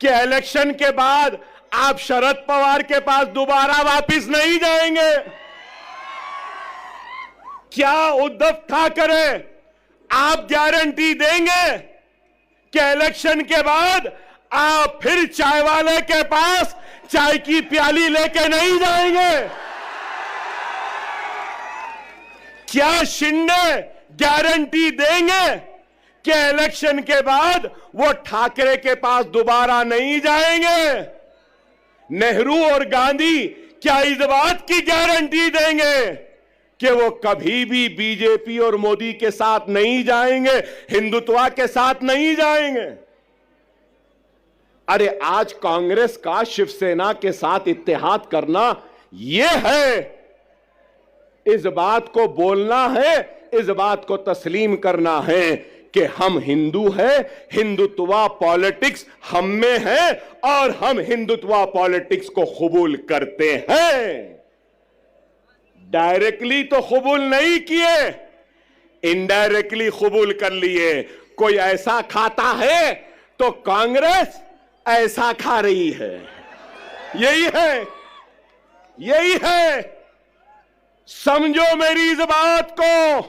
कि इलेक्शन के बाद आप शरद पवार के पास दोबारा वापस नहीं जाएंगे? क्या उद्धव ठाकरे आप गारंटी देंगे कि इलेक्शन के बाद आप फिर चाय वाले के पास चाय की प्याली लेके नहीं जाएंगे? क्या शिंदे गारंटी देंगे कि इलेक्शन के बाद वो ठाकरे के पास दोबारा नहीं जाएंगे? नेहरू और गांधी क्या इस बात की गारंटी देंगे कि वो कभी भी बीजेपी और मोदी के साथ नहीं जाएंगे, हिंदुत्व के साथ नहीं जाएंगे? अरे आज कांग्रेस का शिवसेना के साथ इत्तेहाद करना यह है, इस बात को बोलना है, इस बात को तस्लीम करना है कि हम हिंदू हैं, हिंदुत्व पॉलिटिक्स हम में है और हम हिंदुत्व पॉलिटिक्स को कबूल करते हैं। डायरेक्टली तो कबूल नहीं किए, इनडायरेक्टली कबूल कर लिए। कोई ऐसा खाता है तो कांग्रेस ऐसा खा रही है। यही है। समझो मेरी इस बात को।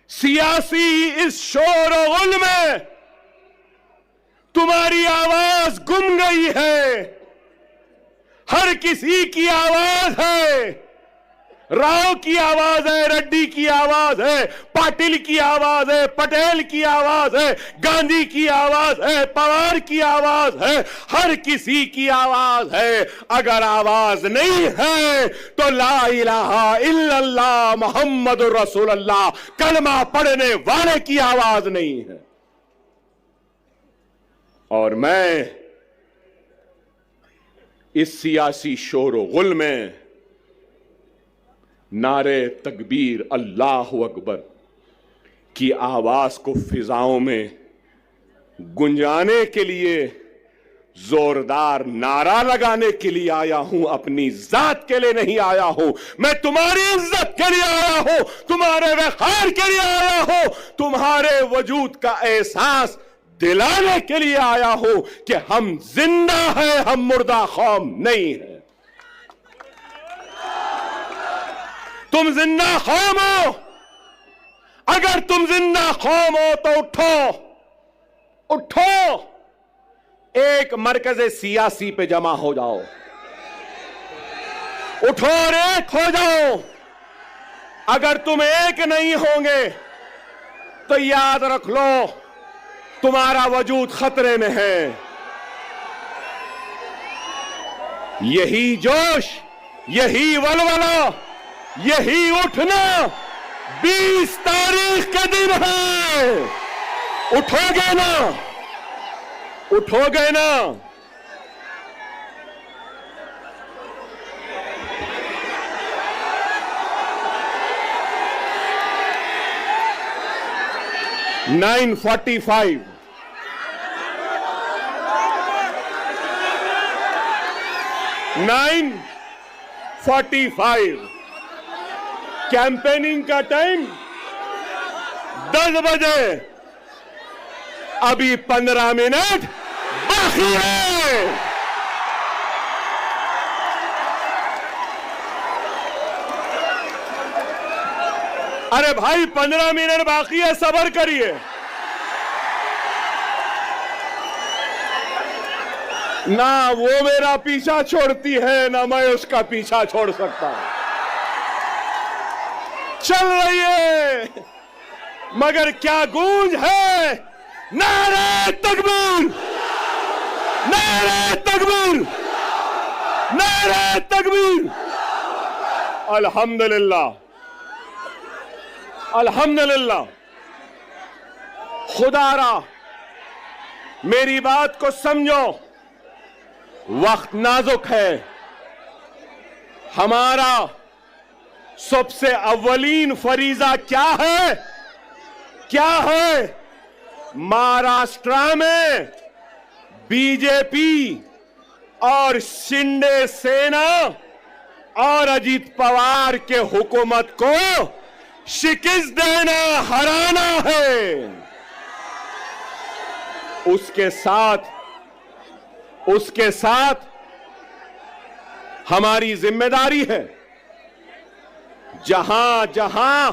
सियासी इस शोर और गुल में तुम्हारी आवाज गुम गई है। हर किसी की आवाज है। राव की आवाज है, रेड्डी की आवाज है, पाटिल की आवाज है, पटेल की आवाज है, गांधी की आवाज है, पवार की आवाज है, हर किसी की आवाज है। अगर आवाज नहीं है तो ला इलाहा इल्लल्लाह मोहम्मद रसूलुल्लाह कलमा पढ़ने वाले की आवाज नहीं है। और मैं इस सियासी शोर गुल में नारे तकबीर अल्लाह अकबर की आवाज को फिजाओं में गुंजाने के लिए, जोरदार नारा लगाने के लिए आया हूं। अपनी जात के लिए नहीं आया हूं। मैं तुम्हारी इज्जत के लिए आया हूं, तुम्हारे वक़ार के लिए आया हूं, तुम्हारे वजूद का एहसास दिलाने के लिए आया हूं कि हम जिंदा हैं, हम मुर्दा कौम नहीं है। तुम जिंदा कौम हो। अगर तुम जिंदा कौम हो तो उठो, एक मरकज़ सियासी पे जमा हो जाओ। उठो और एक हो जाओ। अगर तुम एक नहीं होंगे तो याद रख लो तुम्हारा वजूद खतरे में है। यही जोश, यही वलवला, यही उठना 20 तारीख के दिन है। उठोगे ना? उठोगे ना? (9:45) 9:45 कैंपेनिंग का टाइम 10 बजे। अभी 15 मिनट बाकी है। अरे भाई 15 मिनट बाकी है, सब्र करिए ना। वो मेरा पीछा छोड़ती है ना मैं उसका पीछा छोड़ सकता हूं। चल रही है, मगर क्या गूंज है। नारे तकबीर, नारे तकबीर, नारे तकबीर। अल्हम्दुलिल्लाह, अल्हम्दुलिल्लाह। खुदारा मेरी बात को समझो, वक्त नाजुक है। हमारा सबसे अव्वलीन फरीजा क्या है? क्या है? महाराष्ट्र में बीजेपी और शिंदे सेना और अजीत पवार के हुकूमत को शिकस्त देना, हराना है। उसके साथ हमारी जिम्मेदारी है, जहां जहां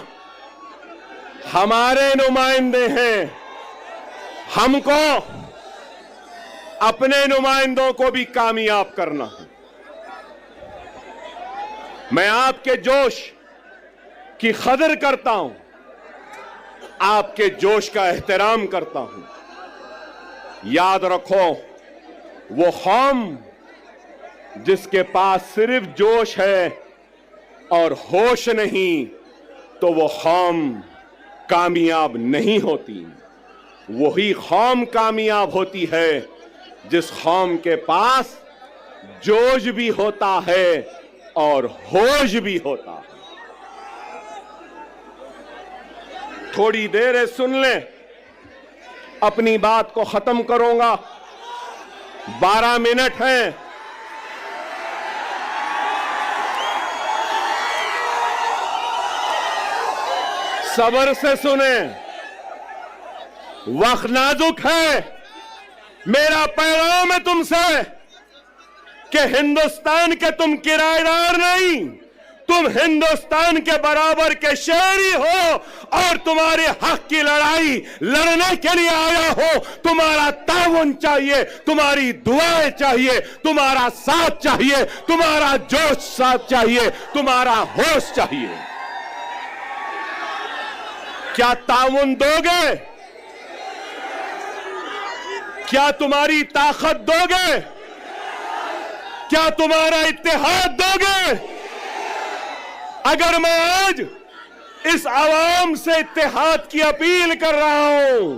हमारे नुमाइंदे हैं, हमको अपने नुमाइंदों को भी कामयाब करना है। मैं आपके जोश की कदर करता हूं, आपके जोश का एहतराम करता हूं। याद रखो, वो कौम जिसके पास सिर्फ जोश है और होश नहीं, तो वो कौम कामयाब नहीं होती। वही कौम कामयाब होती है जिस कौम के पास जोश भी होता है और होश भी होता है। थोड़ी देर सुन लें, अपनी बात को खत्म करूंगा। 12 मिनट हैं। सब्र से सुने, वक्त नाजुक है। मेरा पैगाम है तुमसे कि हिंदुस्तान के तुम किराएदार नहीं, तुम हिंदुस्तान के बराबर के शहरी हो और तुम्हारे हक की लड़ाई लड़ने के लिए आया हो। तुम्हारा ताउन चाहिए, तुम्हारी दुआएं चाहिए, तुम्हारा साथ चाहिए, तुम्हारा जोश साथ चाहिए, तुम्हारा होश चाहिए। क्या ताउन दोगे? क्या तुम्हारी ताकत दोगे? क्या तुम्हारा इत्तेहाद दोगे? अगर मैं आज इस आवाम से इत्तेहाद की अपील कर रहा हूं,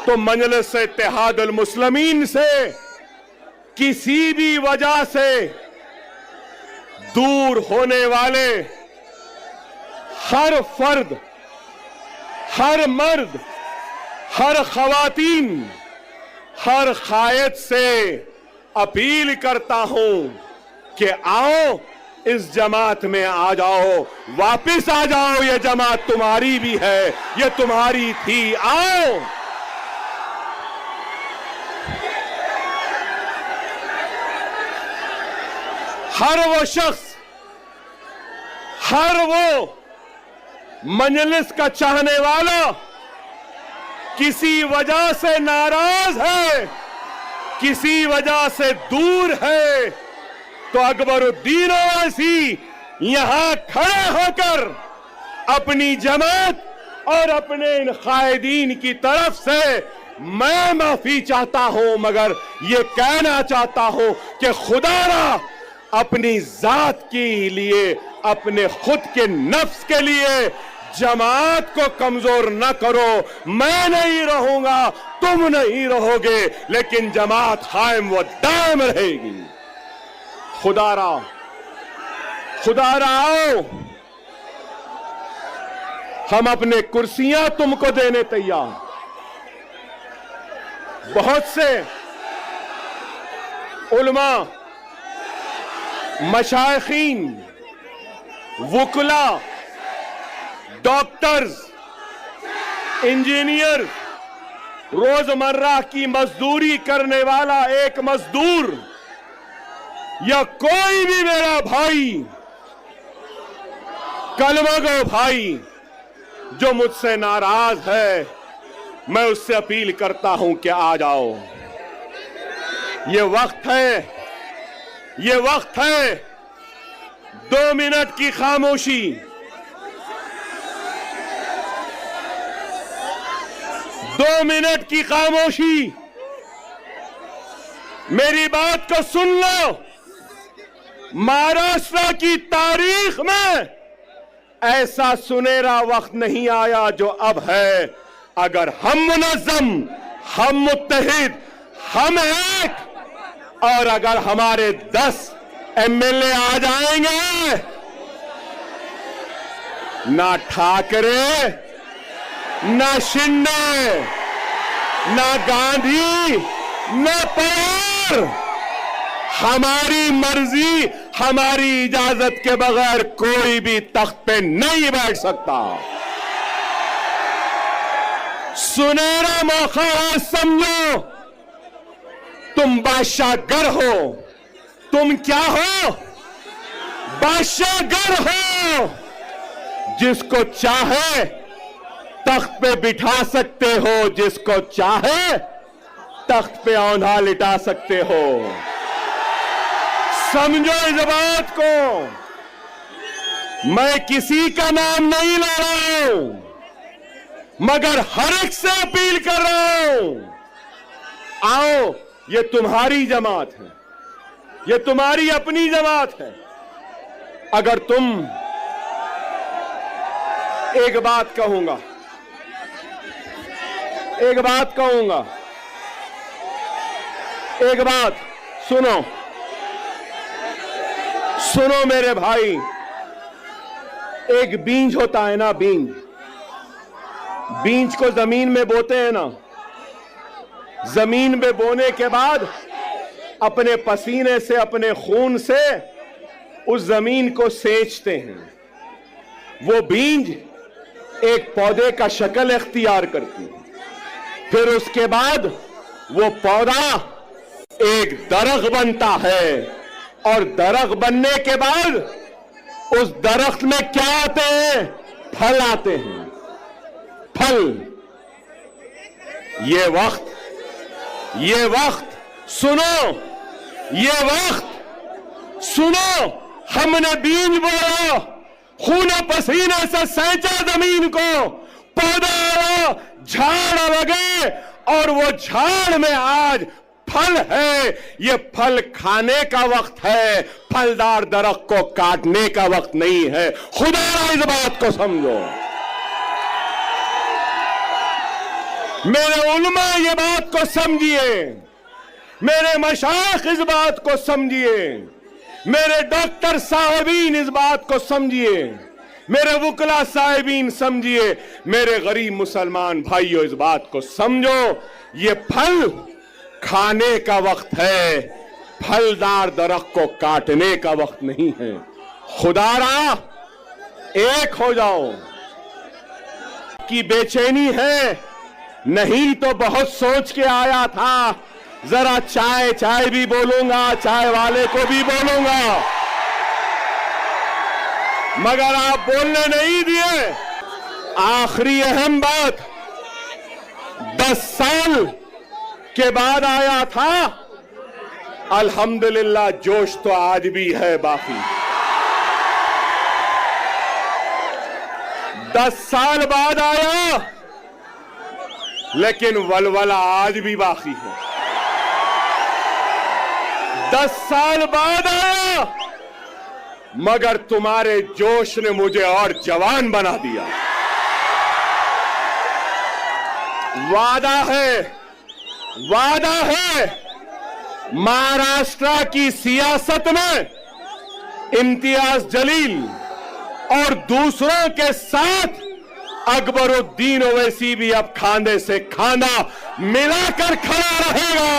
तो मजलिस इत्तेहादुल मुस्लिमीन से किसी भी वजह से दूर होने वाले हर फर्द, हर मर्द, हर खवातीन, हर कायद से अपील करता हूं कि आओ, इस जमात में आ जाओ, वापिस आ जाओ। ये जमात तुम्हारी भी है, ये तुम्हारी थी, आओ। हर वो शख्स, हर वो मजलिस का चाहने वाला किसी वजह से नाराज है, किसी वजह से दूर है, तो अकबरुद्दीन ओवैसी यहां खड़े होकर अपनी जमात और अपने इन कायदीन की तरफ से मैं माफी चाहता हूं, मगर ये कहना चाहता हूं कि खुदारा अपनी जात के लिए, अपने खुद के नफ्स के लिए जमात को कमजोर न करो। मैं नहीं रहूंगा, तुम नहीं रहोगे, लेकिन जमात कायम व दायम रहेगी। खुदारा, खुदारा आओ, हम अपने कुर्सियां तुमको देने तैयार। बहुत से उलमा, मशाइखीन, वुकला, डॉक्टर्स, इंजीनियर, रोजमर्रा की मजदूरी करने वाला एक मजदूर या कोई भी मेरा भाई, कलमागो भाई जो मुझसे नाराज है, मैं उससे अपील करता हूं कि आ जाओ। ये वक्त है, ये वक्त है 2 मिनट की खामोशी। 2 मिनट की खामोशी। मेरी बात को सुन लो। महाराष्ट्र की तारीख में ऐसा सुनहरा वक्त नहीं आया जो अब है। अगर हम मुनज़्ज़म, हम मुत्तहिद, हम एक, और अगर हमारे 10 एमएलए आ जाएंगे, ना ठाकरे, ना शिंदे, ना गांधी, ना पवार, हमारी मर्जी, हमारी इजाजत के बगैर कोई भी तख्त पे नहीं बैठ सकता। सुनहरा मौका है, समझो। तुम बादशाहगर हो। तुम क्या हो? बादशाहगर हो। जिसको चाहे तख्त पे बिठा सकते हो, जिसको चाहे तख्त पे औंधा लिटा सकते हो। समझो इस बात को। मैं किसी का नाम नहीं ले रहा हूं, मगर हर एक से अपील कर रहा हूं, आओ, ये तुम्हारी जमात है, ये तुम्हारी अपनी जमात है। अगर तुम, एक बात कहूंगा, एक बात कहूंगा, एक बात सुनो, सुनो मेरे भाई। एक बीज होता है ना, बीज, बीज को जमीन में बोते हैं ना, जमीन में बोने के बाद अपने पसीने से, अपने खून से उस जमीन को सेंचते हैं। वो बीज एक पौधे का शक्ल इख्तियार करती है। फिर उसके बाद वो पौधा एक दरख्त बनता है, और दरख्त बनने के बाद उस दरख्त में क्या आते हैं? फल आते हैं। फल। ये वक्त सुनो, ये वक्त सुनो। हमने बीज बोया, खून पसीने से सेंचा जमीन को, पौधा आया, झाड़ लगे, और वो झाड़ में आज फल है। ये फल खाने का वक्त है, फलदार दरख्त को काटने का वक्त नहीं है। खुदा इस बात को समझो। मेरे उलमा ये बात को समझिए, मेरे मशाइख इस बात को समझिए, मेरे डॉक्टर साहिबीन इस बात को समझिए, मेरे वुकला साहिबीन समझिए, मेरे गरीब मुसलमान भाइयों इस बात को समझो। ये फल खाने का वक्त है, फलदार दरख्त को काटने का वक्त नहीं है। खुदारा एक हो जाओ। की बेचैनी है, नहीं तो बहुत सोच के आया था, जरा चाय चाय भी बोलूंगा, चाय वाले को भी बोलूंगा, मगर आप बोलने नहीं दिए। आखिरी अहम बात, 10 साल के बाद आया था, अल्हम्दुलिल्लाह जोश तो आज भी है बाकी। 10 साल बाद आया, लेकिन वलवला आज भी बाकी है। 10 साल बाद आया, मगर तुम्हारे जोश ने मुझे और जवान बना दिया। वादा है, वादा है, महाराष्ट्र की सियासत में इम्तियाज जलील और दूसरों के साथ अकबरुद्दीन ओवैसी भी अब खांधे से खांधा मिलाकर खड़ा रहेगा।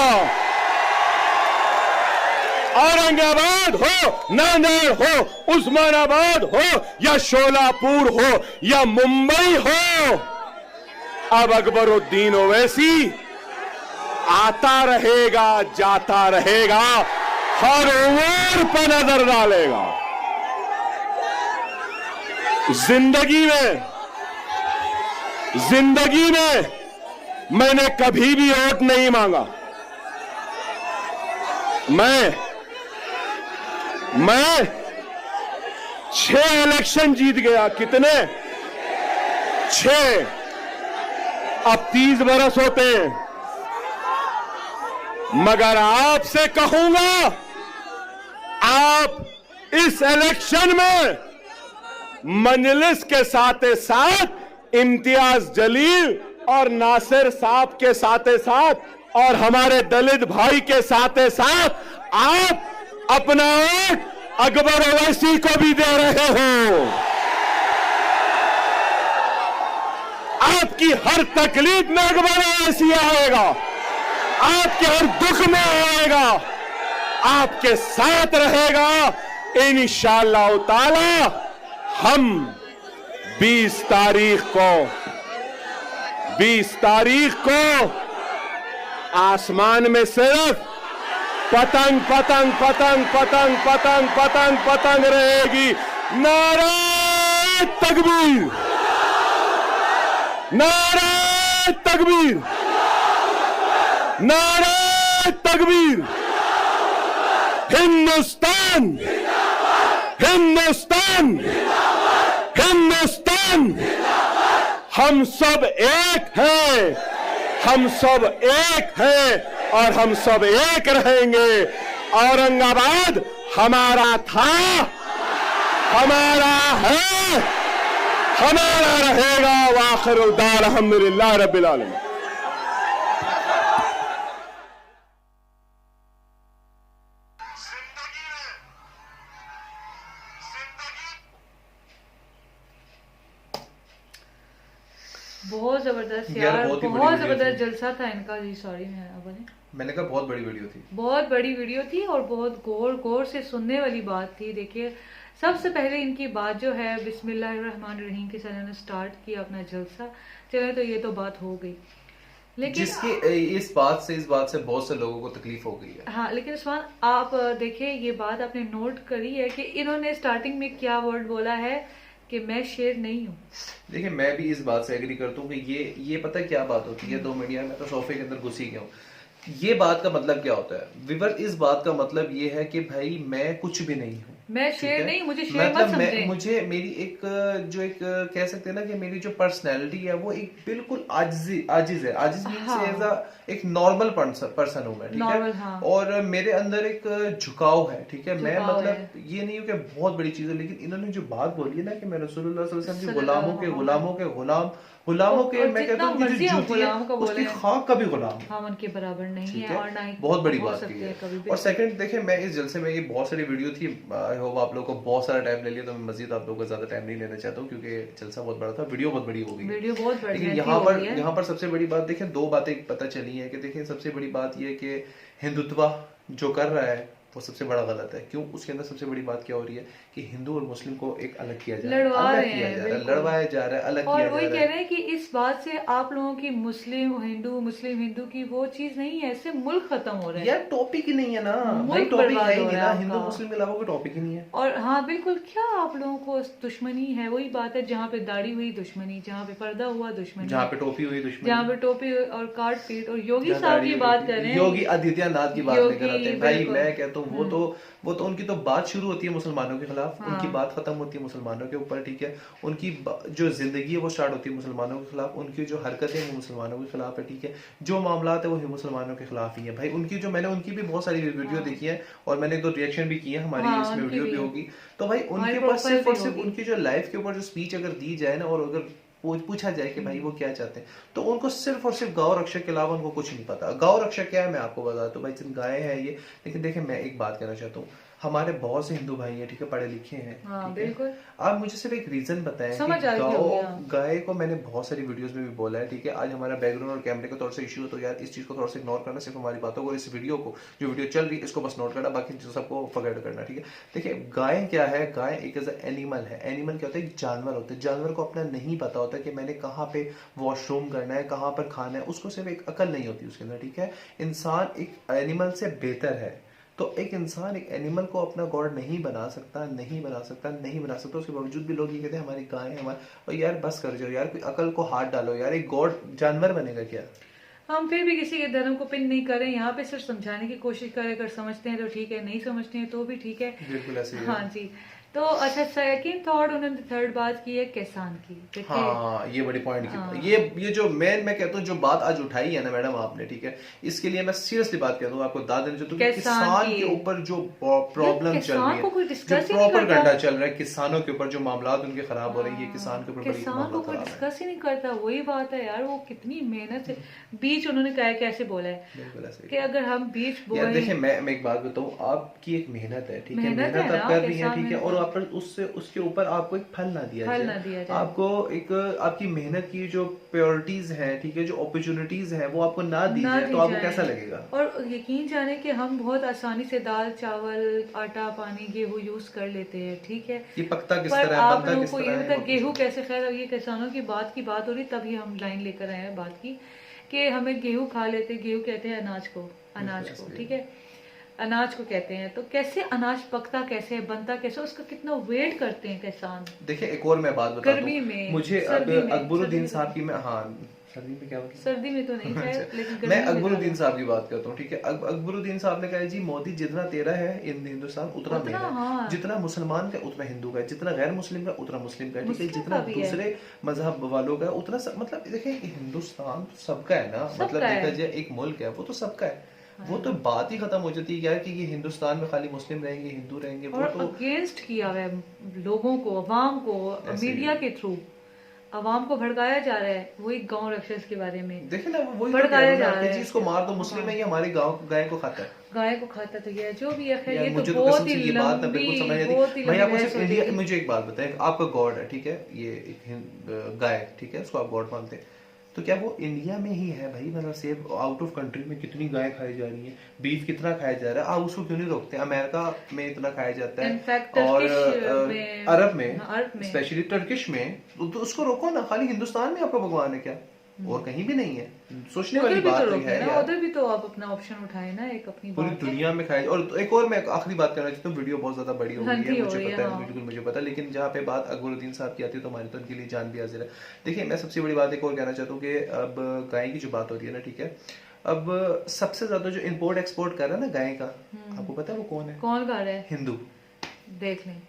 औरंगाबाद हो, नांदेड़ हो, उस्मानाबाद हो, या शोलापुर हो, या मुंबई हो, अब अकबरुद्दीन ओवैसी आता रहेगा, जाता रहेगा, हर ओर पर नजर डालेगा। जिंदगी में मैंने कभी भी वोट नहीं मांगा। मैं 6 इलेक्शन जीत गया। कितने? 6। अब 30 बरस होते हैं। मगर आपसे कहूंगा, आप इस इलेक्शन में मजलिस के साथ साथ इम्तियाज जलील और नासिर साहब के साथ और हमारे दलित भाई के साथ आप अपना वोट अकबर ओवैसी को भी दे रहे हो। आपकी हर तकलीफ में अकबर ओवैसी आएगा, आपके हर दुख में आएगा, आपके साथ रहेगा। इंशाअल्लाह ताला हम 20 तारीख को आसमान में सिर्फ पतंग पतंग पतंग पतंग पतंग पतंग पतंग रहेगी। नारे तकबीर, नारे तकबीर, नारे तकबीर। हिंदुस्तान, हिंदुस्तान, हिंदुस्तान। हम सब एक हैं, हम सब एक हैं और हम सब एक रहेंगे। औरंगाबाद हमारा था, हमारा है, हमारा रहेगा। वाखिर दार अल्हम्दुलिल्लाह रब्बिल आलमीन। बहुत जबरदस्त यार, बहुत जबरदस्त जलसा था इनका जी। सॉरी मैंने कहा बहुत बड़ी वीडियो थी, बहुत बड़ी वीडियो थी और बहुत गौर से सुनने वाली बात थी। देखिए, सबसे पहले इनकी बात जो है बिस्मिल्लाहिर्रहमानिर्रहीम के साथ इन्होंने स्टार्ट किया अपना जलसा। चले तो ये तो बात हो गई, लेकिन जिसकी इस बात से बहुत से लोगों को तकलीफ हो गई है। हाँ, लेकिन उस्मान आप देखिए, ये बात आपने नोट करी है कि इन्होंने स्टार्टिंग में क्या वर्ड बोला है कि मैं शेर नहीं हूँ। देखिए, मैं भी इस बात से एग्री करता हूँ कि ये पता क्या बात होती है। 2 मिनट यार, मैं तो सोफे के अंदर घुस ही गया हूँ। ये बात का मतलब क्या होता है विवर? इस बात का मतलब ये है कि भाई मैं कुछ भी नहीं हूँ, मैं शेर नहीं, मुझे शेर मतलब मत समझें। मुझे मेरी एक कह सकते हैं ना कि मेरी जो पर्सनैलिटी है वो एक बिल्कुल आजिज है। आजिज हाँ। एज एक नॉर्मल पर्सन हूँ मैं, ठीक है। हाँ। और मेरे अंदर एक झुकाव है, ठीक है। मैं मतलब है। ये नहीं हूँ कि बहुत बड़ी चीज है, लेकिन इन्होंने जो बात बोली है ना कि मैं रसूलुल्लाह सल्लल्लाहु अलैहि वसल्लम की गुलामों के गुलामों के मैं कहता हूँ कि जो जूती है उसकी खाक का भी गुलाम, हम उनके बराबर नहीं है और ना ही बहुत बड़ी बात सकते है। कभी भी। और सेकंड देखिए, मैं इस जलसे में ये बहुत सारी वीडियो थी, आई होप आप लोगों को बहुत सारा टाइम ले लिया, तो मैं मजीद आप लोगों का ज्यादा टाइम नहीं लेना चाहता हूँ क्योंकि जलसा बहुत बड़ा था, वीडियो बहुत बड़ी हो गई, वीडियो बहुत बड़ी। लेकिन यहाँ पर सबसे बड़ी बात देखिए, 2 बातें पता चली है कि देखिए सबसे बड़ी बात ये कि हिंदुत्व जो कर रहा है वो सबसे बड़ा गलत है। क्यों? उसके अंदर सबसे बड़ी बात क्या हो रही है कि हिंदू और मुस्लिम को एक अलग किया जा रहा है, लड़वाया जा रहा है, अलग और किया जा वही रहा कह रहे हैं कि इस बात से आप लोगों की मुस्लिम हिंदू की वो चीज नहीं है, इससे मुल्क खत्म हो रहा है यार। टॉपिक ही नहीं है ना भाई, टॉपिक है ही नहीं ना, हिंदू मुस्लिम के अलावा कोई टॉपिक ही नहीं है। और हाँ बिल्कुल, क्या आप लोगों को दुश्मनी है? वही बात है, जहाँ पे दाढ़ी हुई दुश्मनी, जहाँ पे पर्दा हुआ दुश्मनी, जहाँ पे टोपी हुई दुश्मनी, जहाँ पे टोपी और काट पीट। और योगी साहब की बात कर रहे हैं, योगी आदित्यनाथ की बात लेकर आते हैं भाई। मैं कहता हूँ वो तो उनकी तो बात शुरू होती है मुसलमानों के खिलाफ, उनकी बात खत्म होती है मुसलमानों के ऊपर, ठीक है। उनकी जो जिंदगी है वो स्टार्ट होती है मुसलमानों के खिलाफ, उनकी जो हरकतें हैं वो मुसलमानों के खिलाफ है, ठीक है। जो मामलात है वो मुसलमानों के खिलाफ ही है भाई। मैंने उनकी भी बहुत सारी वीडियो देखी है और मैंने 2 रिएक्शन भी किए हैं, हमारी इसमें वीडियो भी होगी। तो भाई उनके ऊपर सिर्फ और सिर्फ उनकी जो लाइफ के ऊपर जो स्पीच अगर दी जाए ना, और अगर पूछा जाए कि भाई वो क्या चाहते हैं, तो उनको सिर्फ और सिर्फ गौ रक्षक के अलावा उनको कुछ नहीं पता। गौ रक्षक क्या है मैं आपको बताता हूँ भाई, जिन गाय है ये। लेकिन देखिए, मैं एक बात कहना चाहता हूँ, हमारे बहुत से हिंदू भाई हैं, ठीक है, पढ़े लिखे हैं, हाँ, बिल्कुल। आप मुझे सिर्फ एक रीजन बताएं कि गाय को मैंने बहुत सारी वीडियोस में भी बोला है, ठीक है। आज हमारा बैकग्राउंड और कैमरे का थोड़ा सा इशू है, तो यार इस चीज को थोड़ा सा इग्नोर करना, सिर्फ हमारी बातों को, इस वीडियो को, जो वीडियो चल रही है इसको बस नोट करना, बाकी सबको फॉरगेट करना, ठीक है। देखिए, गाय क्या है? गाय एक एनिमल है। एनिमल क्या होता है? एक जानवर होता है। जानवर को अपना नहीं पता होता कि मैंने कहाँ पे वॉशरूम करना है, कहाँ पर खाना है, उसको सिर्फ एक अकल नहीं होती उसके अंदर, ठीक है। इंसान एक एनिमल से बेहतर है, तो एक इंसान एक एनिमल को अपना गॉड नहीं बना सकता। उसके बावजूद भी लोग ये कहते हैं हमारी गाय है हमारा। और यार बस कर जाओ यार, कोई अकल को हाथ डालो यार, एक गॉड जानवर बनेगा क्या? हम फिर भी किसी के धर्म को पिन नहीं करें, यहाँ पे सिर्फ समझाने की कोशिश करें। अगर समझते हैं तो ठीक है, नहीं समझते हैं तो भी ठीक है, बिल्कुल ऐसे ही। हाँ जी। तो अच्छा, सेकंड थॉट उन्होंने थर्ड बात की है किसान की। देखिए हाँ, ये बड़ी पॉइंट की ये जो मैं कहता हूँ जो बात आज उठाई है ना मैडम आपने, ठीक है, इसके लिए मैं सीरियसली बात कहता हूँ, आपको दाद देना चाहता हूँ, किसान के ऊपर जो प्रॉब्लम चल रही है, जो प्रॉपर गड्ढा चल रहा है किसानों के ऊपर, जो मामला उनके खराब हो रहे हैं, ये किसान के ऊपर बड़ी किसान को कोई डिस्कस ही नहीं करता। वही बात है यार, वो कितनी मेहनत से बीज उन्होंने कैसे बोला है कि अगर हम बीज बोए। देखिए मैं एक बात बताऊँ, आपकी एक मेहनत है, ठीक है, मेहनत आप कर रही है, ठीक है, और आप उससे उसके ऊपर आपको एक फल ना दिया जाए, आपको एक आपकी मेहनत की जो प्रायोरिटीज है, ठीक है, जो अपॉर्चुनिटीज है वो आपको ना दी जाए, तो आपको कैसा लगेगा? और यकीन जाने कि हम बहुत आसानी से दाल चावल आटा पानी गेहूं यूज कर लेते हैं, ठीक है, ये पकता किस तरह है, आप लोगों को ये मतलब गेहूं कैसे, खैर ये किसानों की बात हो रही, तभी हम लाइन लेकर आए हैं बात की कि हमें गेहूं खा लेते, गेहूं कहते हैं अनाज को, ठीक है, अनाज को कहते हैं, तो कैसे अनाज पकता कैसे है, बनता कैसे, उसका कितना वेट करते हैं किसान। देखिए एक और मैं बात बताता हूँ, मुझे अकबरुद्दीन साहब की, मैं हाँ सर्दी में क्या होता है, सर्दी में तो नहीं है, लेकिन मैं अकबरुद्दीन साहब की बात करता हूँ, ठीक है, अकबरुद्दीन साहब ने कहा जी मोदी जितना तेरा है हिंदुस्तान उतना मेरा है, हाँ। जितना मुसलमान का उतना हिंदू का, जितना गैर मुस्लिम का उतना मुस्लिम का, ठीक है, जितना दूसरे मजहब वालों का उतना, मतलब देखिए हिंदुस्तान सबका है ना, मतलब देखा जाए एक मुल्क है वो तो सबका है, वो तो बात ही खत्म हो जाती है यार कि ये हिंदुस्तान में खाली मुस्लिम रहेंगे हिंदू रहेंगे, वो तो अगेंस्ट किया हुआ है लोगों को, अवाम को, मीडिया के थ्रू अवाम को भड़काया जा रहा है। वही गांव रक्षस के बारे में देखिए ना, वही भड़काया जा रहा है, इसको मार दो, मुस्लिम है, ये हमारे गांव गाय को खाता है, गाय को खाता तो ये जो भी है, ये मुझे तो बहुत ही ये बात ना बिल्कुल समझ नहीं आती। भाई आपको सिर्फ इंडिया, मुझे एक बात बताएं, आपका गॉड है, ठीक है, ये एक गाय, ठीक है, उसको आप गॉड मानते हैं, तो क्या वो इंडिया में ही है भाई? मतलब सेव आउट ऑफ कंट्री में कितनी गाय खाई जा रही है, बीफ कितना खाया जा रहा है, आप उसको क्यों नहीं रोकते? अमेरिका में इतना खाया जाता है, और अरब में स्पेशली टर्किश में, तो उसको रोको ना। खाली हिंदुस्तान में आपका भगवान है क्या? और कहीं भी नहीं है। सोचने वाली बात है यार, उधर भी तो आप अपना ऑप्शन उठाए ना, एक अपनी पूरी दुनिया में खाया। और एक और मैं आखिरी बात करना चाहता हूँ, वीडियो बहुत ज्यादा बड़ी हो गई है, मुझे पता है, बिल्कुल मुझे पता है, लेकिन जहाँ पे बात अकबरुद्दीन साहब की आती है तो हमारी तो उनके लिए जान भी हाजिर है। देखिए मैं सबसे बड़ी बात एक और कहना चाहता हूँ कि अब गाय की जो बात हो रही है ना, ठीक है, अब सबसे ज्यादा जो इम्पोर्ट एक्सपोर्ट कर रहा है ना गाय का, आपको पता है वो कौन है? कौन कर रहा है? हिंदू। देख लें,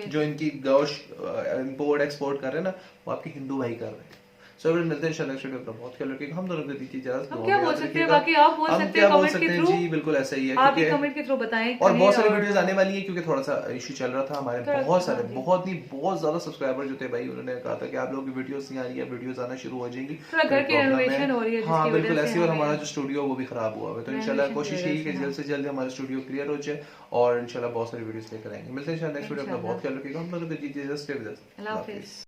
जो इनकी गोश्त इम्पोर्ट एक्सपोर्ट कर रहे हैं ना, वो आपके हिंदू भाई कर रहे हैं। सो मिलते हैं इंशाल्लाह नेक्स्ट वीडियो में। बहुत ख्याल रखिएगा, हम दोनों को दीजिए इजाजत। हम क्या बोल सकते हैं, बाकी आप बोल सकते हैं कमेंट के थ्रू। जी बिल्कुल ऐसा ही है, आप भी कमेंट के थ्रू बताएं। और बहुत सारी वीडियोस आने वाली है, क्योंकि थोड़ा सा इशू चल रहा था हमारे, बहुत सारे बहुत ज्यादा सब्सक्राइबर जो थे भाई, उन्होंने कहा था कि आप लोगों की वीडियोस नहीं आ रही है, वीडियोस आना शुरू हो जाएंगी, घर की रेनोवेशन हो रही है, हाँ बिल्कुल ऐसी, और हमारा जो स्टूडियो वो भी खराब हुआ है, तो इंशाल्लाह कोशिश यही कि जल्द से जल्द हमारा स्टूडियो क्लियर हो जाए, और इंशाल्लाह बहुत सारी वीडियोस लेकर आएंगे। मिलते हैं नेक्स्ट वीडियो में, बहुत ख्याल रखिएगा, हम लोगों को दीजिए इजाजत। अल्लाह हाफिज़।